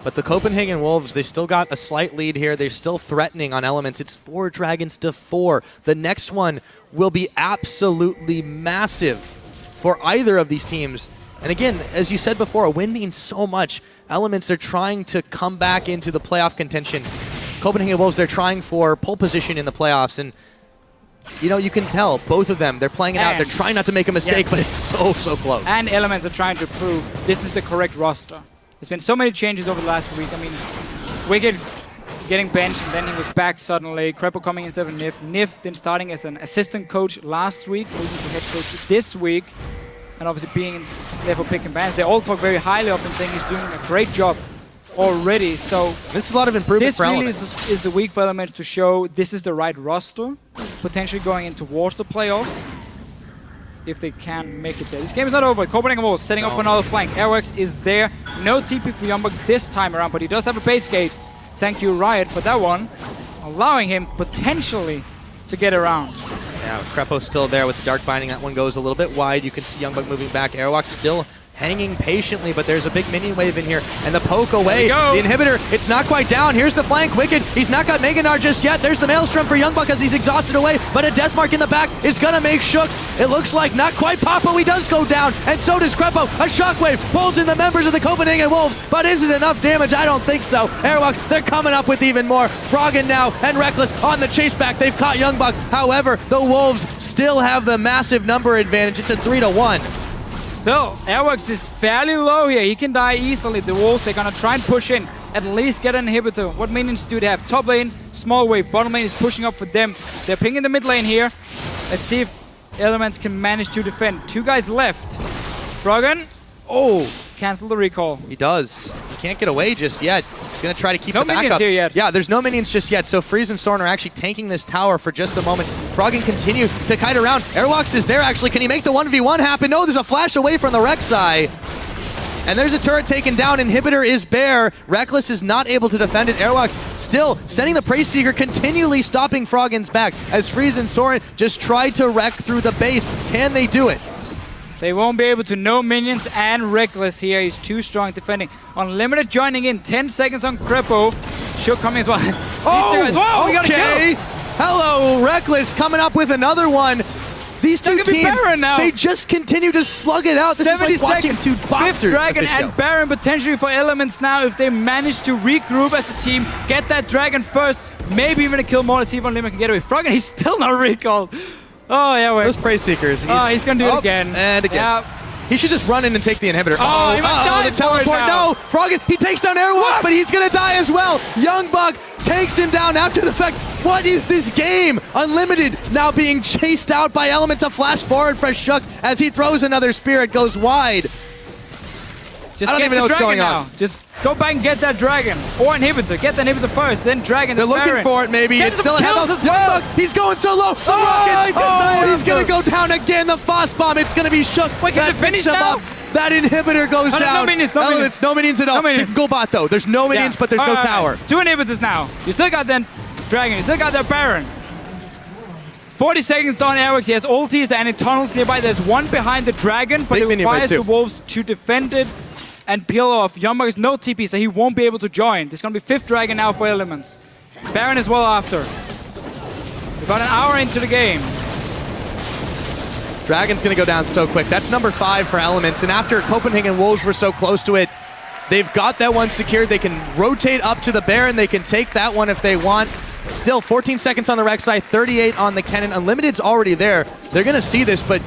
But the Copenhagen Wolves, they still got a slight lead here. They're still threatening on Elements. It's 4 dragons to 4. The next one will be absolutely massive for either of these teams. And again, as you said before, a win means so much. Elements, they're trying to come back into the playoff contention. Copenhagen Wolves, they're trying for pole position in the playoffs. And, you know, you can tell, both of them, they're playing it out. They're trying not to make a mistake, but it's so close. And Elements are trying to prove this is the correct roster. There's been so many changes over the last week. I mean, Wicked getting benched, and then he was back suddenly. Crepo coming instead of Nif. Nif then starting as an assistant coach last week, moving to head coach this week, and obviously being there for pick and bans. They all talk very highly of him, saying he's doing a great job already. So this is a lot of improvement for Elements. This really is the week for Elements to show this is the right roster, potentially going in towards the playoffs, if they can make it there. This game is not over. Copenhagen Wolves setting up another flank. Airworks is there. No TP for Youngbuck this time around, but he does have a base gate. Thank you, Riot, for that one, allowing him potentially to get around. Yeah, Crepo's still there with the Dark Binding. That one goes a little bit wide. You can see Youngbuck moving back. Airwalk still hanging patiently, but there's a big minion wave in here, and the poke away. The inhibitor, it's not quite down. Here's the flank. Wicked, he's not got Meganar just yet. There's the Maelstrom for Youngbuck as he's exhausted away, but a death mark in the back is gonna make Shook. It looks like not quite Papa. He does go down, and so does Crepo. A shockwave pulls in the members of the Copenhagen Wolves, but is it enough damage? I don't think so. Airwalk, they're coming up with even more. Froggen now and Reckless on the chase back. They've caught Youngbuck. However, the Wolves still have the massive number advantage. It's a 3-1. Still, Airworks is fairly low here. He can die easily. The Wolves, they're gonna try and push in, at least get an inhibitor. What minions do they have? Top lane, small wave. Bottom lane is pushing up for them. They're pinging the mid lane here. Let's see if Elements can manage to defend. 2 guys left. Froggen. Oh, cancel the recall. He does. He can't get away just yet. He's going to try to keep No the backup. minions here yet. Yeah, there's no minions just yet, so Freeze and Soren are actually tanking this tower for just a moment. Froggen continue to kite around. Airwalks is there, actually. Can he make the 1v1 happen? No, there's a flash away from the Rek'Sai. And there's a turret taken down. Inhibitor is bare. Reckless is not able to defend it. Airwalks still sending the Prey Seeker, continually stopping Froggen's back as Freeze and Soren just try to wreck through the base. Can they do it? They won't be able to. No minions and Reckless here. He's too strong defending. Unlimited joining in. 10 seconds on Crepo. Should coming as well. Oh, we got a okay. kill. Hello, Reckless coming up with another one. These two teams, they just continue to slug it out. This is like watching two boxers. Fifth Dragon and Baron potentially for Elements now if they manage to regroup as a team, get that Dragon first, maybe even a kill more. Let's see if Unlimited can get away. Froggen, he's still not recalled. Oh, yeah, wait. Those Prey Seekers. He's going to do it again. And again. Yeah. He should just run in and take the inhibitor. Oh, he might die the teleport. No, Froggen, he takes down Airwalk, but he's going to die as well. Youngbuck takes him down after the fact. What is this game? Unlimited now being chased out by Elements. A flash forward for Shook as he throws another spear. It goes wide. Just I don't even know what's going on. Just go back and get that Dragon. Or Inhibitor. Get the Inhibitor first, then Dragon, They're then looking Baron. for it, maybe. Get It's some still kills ahead as well. He's going so low. The rocket. He's going to go down again. The Frost Bomb. It's going to be Shook. Wait, can that it finish picks him now? up. That Inhibitor goes down. No minions, no Elements, no minions at all. No minions. Go bot, though. There's no minions, but there's no tower. 2 Inhibitors now. You still got that Dragon. You still got that Baron. 40 seconds on Airwalks. He has ultis and tunnels nearby. There's one behind the Dragon, but it requires the Wolves to defend it and peel off. Youngbuck is no TP, so he won't be able to join. There's going to be 5th Dragon now for Elements. Baron as well after. About an hour into the game. Dragon's going to go down so quick. That's number 5 for Elements, and after Copenhagen Wolves were so close to it, they've got that one secured. They can rotate up to the Baron. They can take that one if they want. Still 14 seconds on the Rek'Sai, 38 on the Cannon. Unlimited's already there. They're going to see this, but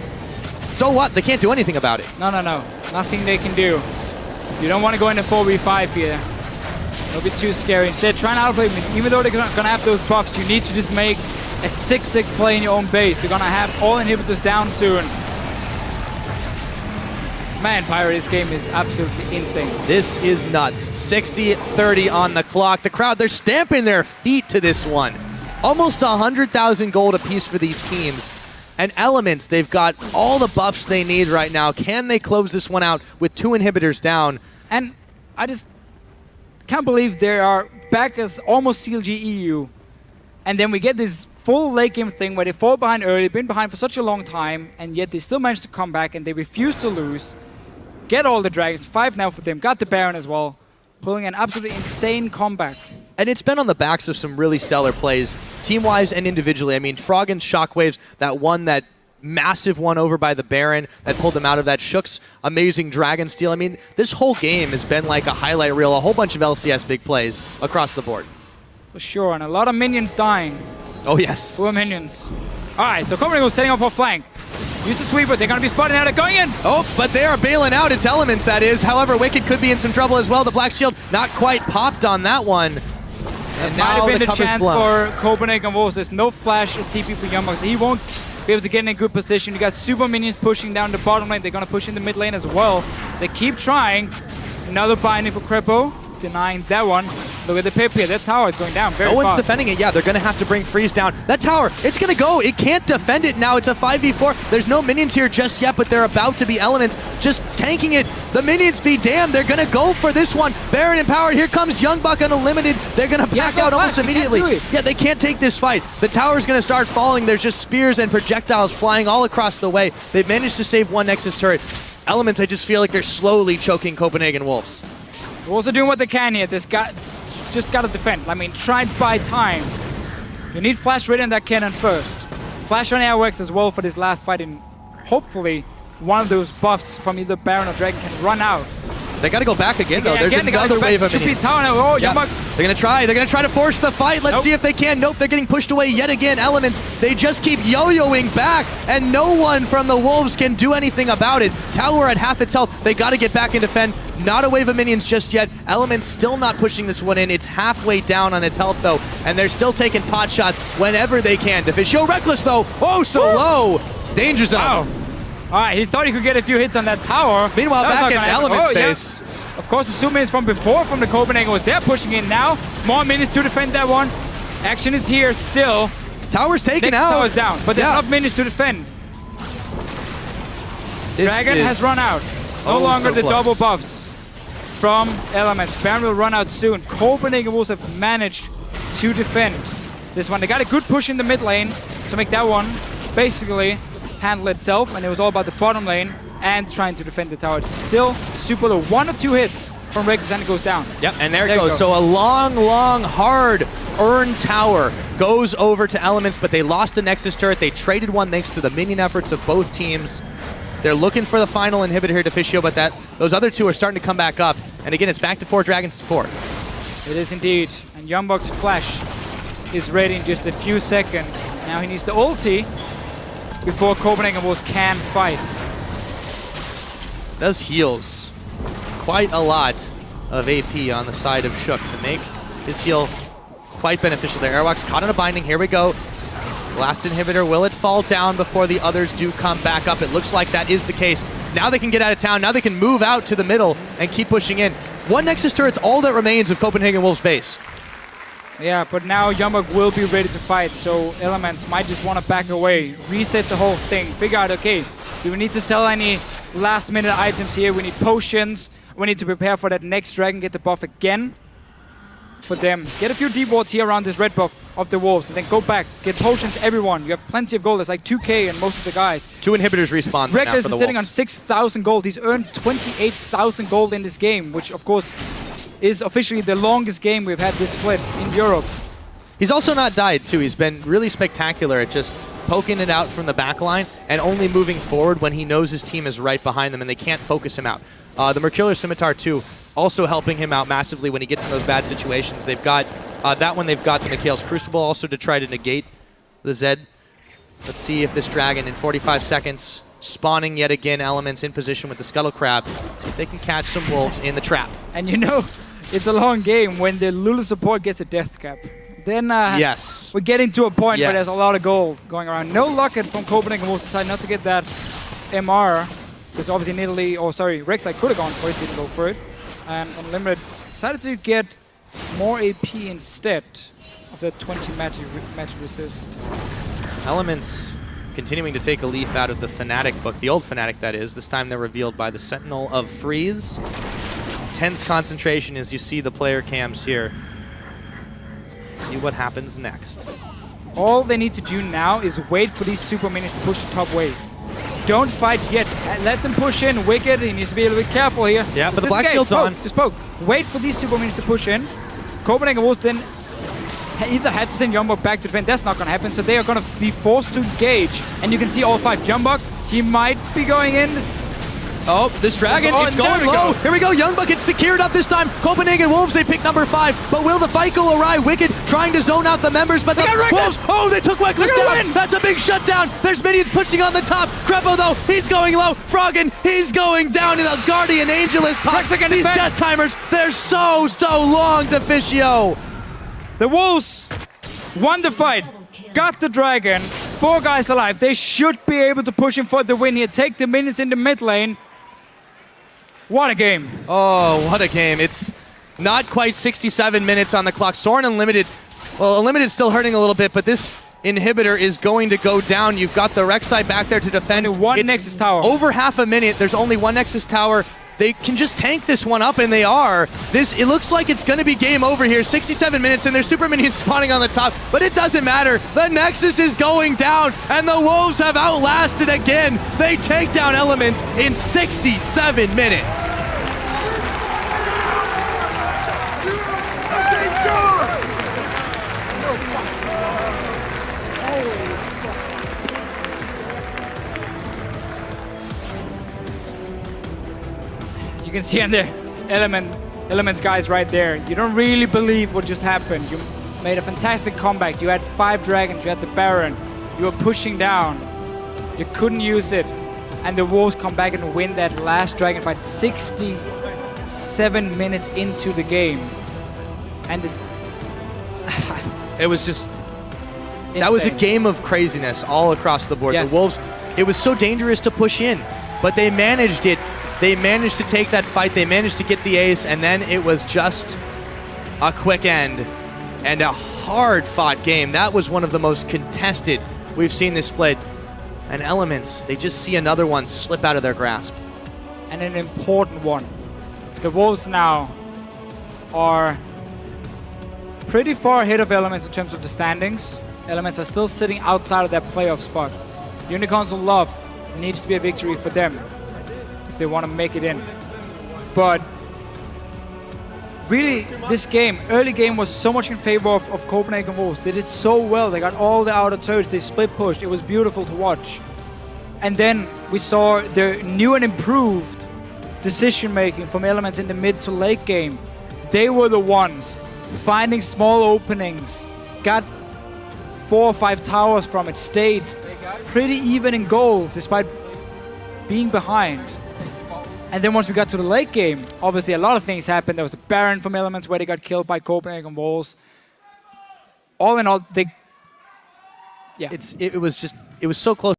so what? They can't do anything about it. No. Nothing they can do. You don't want to go into 4v5 here. It'll be too scary. Instead, try and outplay them. Even though they're going to have those buffs, you need to just make a 6-6 play in your own base. You're going to have all inhibitors down soon. Man, Pyro, this game is absolutely insane. This is nuts. 60-30 on the clock. The crowd, they're stamping their feet to this one. Almost 100,000 gold apiece for these teams. And Elements, they've got all the buffs they need right now. Can they close this one out with 2 inhibitors down? And I just can't believe they are back as almost CLG EU. And then we get this full late game thing where they fall behind early, been behind for such a long time, and yet they still manage to come back and they refuse to lose. Get all the Dragons, 5 now for them, got the Baron as well, pulling an absolutely insane comeback. And it's been on the backs of some really stellar plays, team-wise and individually. I mean, Froggen's Shockwaves, that massive one over by the Baron that pulled them out of that. Shook's amazing Dragon Steal. I mean, this whole game has been like a highlight reel, a whole bunch of LCS big plays across the board. For sure, and a lot of minions dying. Oh, yes. Poor minions. All right, so Copenhagen setting up for flank. Use the sweeper. They're going to be spotted now. They're going in. Oh, but they are bailing out. It's Elements, that is. However, Wicked could be in some trouble as well. The Black Shield not quite popped on that one. And now might have been the chance for Copenhagen Wolves. There's no flash or TP for Youngbuck, so he won't be able to get in a good position. You got super minions pushing down the bottom lane. They're going to push in the mid lane as well. They keep trying. Another binding for Crepo. Denying that one. Look at the pip here. That tower is going down very fast. No one's defending it. Yeah, they're going to have to bring Freeze down. That tower, it's going to go. It can't defend it now. It's a 5v4. There's no minions here just yet, but they're about to be Elements. Just tanking it. The minions be damned. They're going to go for this one. Baron empowered. Here comes Youngbuck on Unlimited. They're going to back out almost immediately. Yeah, they can't take this fight. The tower's going to start falling. There's just spears and projectiles flying all across the way. They've managed to save one Nexus turret. Elements, I just feel like they're slowly choking Copenhagen Wolves. We're also doing what they can here. This guy just got to defend. I mean, try and buy time. You need flash right in that cannon first. Flash on Airworks as well for this last fight, and hopefully one of those buffs from either Baron or Dragon can run out. They got to go back again, though. There's another wave of minions. Oh, yeah. They're going to try. They're going to try to force the fight. Let's see if they can. Nope, they're getting pushed away yet again. Elements, they just keep yo-yoing back, and no one from the Wolves can do anything about it. Tower at half its health. They got to get back and defend. Not a wave of minions just yet. Elements still not pushing this one in. It's halfway down on its health, though, and they're still taking pot shots whenever they can. Defisio Reckless, though. Oh, so low. Danger zone. Wow. All right, he thought he could get a few hits on that tower. Meanwhile, That was back in not gonna happen. Element Oh, space. yeah. Of course, the 2 minutes from before from the Copenhagen was there pushing in now. More minutes to defend that one. Action is here still. Tower's taken Next out. tower's down, but there's Yeah. enough minutes to defend. This Dragon is has run out. No oh, longer so the close. double buffs from Elements. Baron will run out soon. Copenhagen Wolves have managed to defend this one. They got a good push in the mid lane to make that one basically handle itself, and it was all about the bottom lane and trying to defend the tower. It's still super low. 1 or 2 hits from Reckless and it goes down. Yep, and there it you goes. go. So a long, hard-earned tower goes over to Elements, but they lost a Nexus turret. They traded one thanks to the minion efforts of both teams. They're looking for the final inhibitor here to Fischio, but those other two are starting to come back up. And again, it's back to 4 Dragons to 4. It is indeed. And Youngblock's flash is ready in just a few seconds. Now he needs the ulti before Copenhagen Wolves can fight. Those heals. It's quite a lot of AP on the side of Shook to make his heal quite beneficial there. Airwalk's caught in a binding. Here we go. Last inhibitor, will it fall down before the others do come back up? It looks like that is the case. Now they can get out of town. Now they can move out to the middle and keep pushing in. 1 Nexus turret's all that remains of Copenhagen Wolves' base. Yeah, but now Youngblock will be ready to fight, so Elements might just want to back away, reset the whole thing, figure out, okay, do we need to sell any last-minute items here? We need potions. We need to prepare for that next dragon, get the buff again for them. Get a few deep wards here around this red buff of the Wolves, and then go back, get potions, everyone. You have plenty of gold. There's like 2k and most of the guys. 2 inhibitors respawn now Reckless for the is sitting on Wolves. 6,000 gold. He's earned 28,000 gold in this game, which of course is officially the longest game we've had this split in Europe. He's also not died, too. He's been really spectacular at just poking it out from the back line and only moving forward when he knows his team is right behind them and they can't focus him out. The Mercurial Scimitar, too, also helping him out massively when he gets in those bad situations. They've got that one, they've got the Mikhail's Crucible also to try to negate the Zed. Let's see if this dragon in 45 seconds, spawning yet again Elements in position with the Scuttle Crab, see if they can catch some wolves in the trap. And you know, it's a long game when the Lulu support gets a death cap. Then Yes. we're getting to a point Yes. where there's a lot of gold going around. No Locket from Copenhagen Wolves decide not to get that MR, because obviously in Italy, oh sorry, Rek'Sai could have gone for it, didn't go for it. And Unlimited decided to get more AP instead of the 20 magic resist. Elements continuing to take a leaf out of the Fnatic book, the old Fnatic that is. This time they're revealed by the Sentinel of Freeze. Tense concentration as you see the player cams here. See what happens next. All they need to do now is wait for these super minions to push the top wave. Don't fight yet. Let them push in. Wicked, he needs to be a little bit careful here. Yeah, but the Just black engage. shield's Poke, on. Just poke. Wait for these super minions to push in. Copenhagen Wolves then either had to send Youngblock back to defend. That's not going to happen, so they are going to be forced to engage. And you can see all 5. Youngblock, he might be going in. Oh, this dragon, Oh, it's there going we low. go. Here we go, Youngblock gets secured up this time. Copenhagen Wolves, they pick number 5. But will the fight go awry? Wicked trying to zone out the members, but the got Reckless. Wolves, oh, they took Reckless They're gonna down. win. That's a big shutdown. There's minions pushing on the top. Crepo, though, he's going low. Froggen, he's going down. And the Guardian Angel is popped. Rex again These defend. death timers, they're so long to Fischio. The Wolves won the fight, got the dragon, 4 guys alive. They should be able to push him for the win here. Take the minions in the mid lane. What a game. Oh, what a game. It's not quite 67 minutes on the clock. Soren Unlimited, well, Unlimited's still hurting a little bit, but this inhibitor is going to go down. You've got the Rek'Sai back there to defend. Only one It's Nexus tower. Over half a minute. There's only one Nexus tower. They can just tank this one up, and they are. It looks like it's going to be game over here. 67 minutes, and there's super minions spawning on the top, but it doesn't matter. The Nexus is going down, and the Wolves have outlasted again. They take down Elements in 67 minutes. You can see on the Elements guys right there. You don't really believe what just happened. You made a fantastic comeback. You had 5 dragons, you had the Baron. You were pushing down. You couldn't use it. And the Wolves come back and win that last dragon fight 67 minutes into the game. And It was just... That was a game of craziness all across the board. Yes. The Wolves it was so dangerous to push in, but they managed it. They managed to take that fight. They managed to get the ace, and then it was just a quick end and a hard-fought game. That was one of the most contested we've seen this split. And Elements, they just see another one slip out of their grasp. And an important one. The Wolves now are pretty far ahead of Elements in terms of the standings. Elements are still sitting outside of their playoff spot. Unicorns of Love needs to be a victory for them if they want to make it in. But really, this game, early game, was so much in favor of Copenhagen Wolves. They did so well. They got all the outer turrets. They split pushed. It was beautiful to watch. And then we saw the new and improved decision-making from Elements in the mid to late game. They were the ones finding small openings, got 4 or 5 towers from it, stayed pretty even in goal despite being behind. And then once we got to the late game, obviously a lot of things happened. There was a Baron from Elements where they got killed by Copenhagen Wolves. All in all, they... Yeah. It was so close.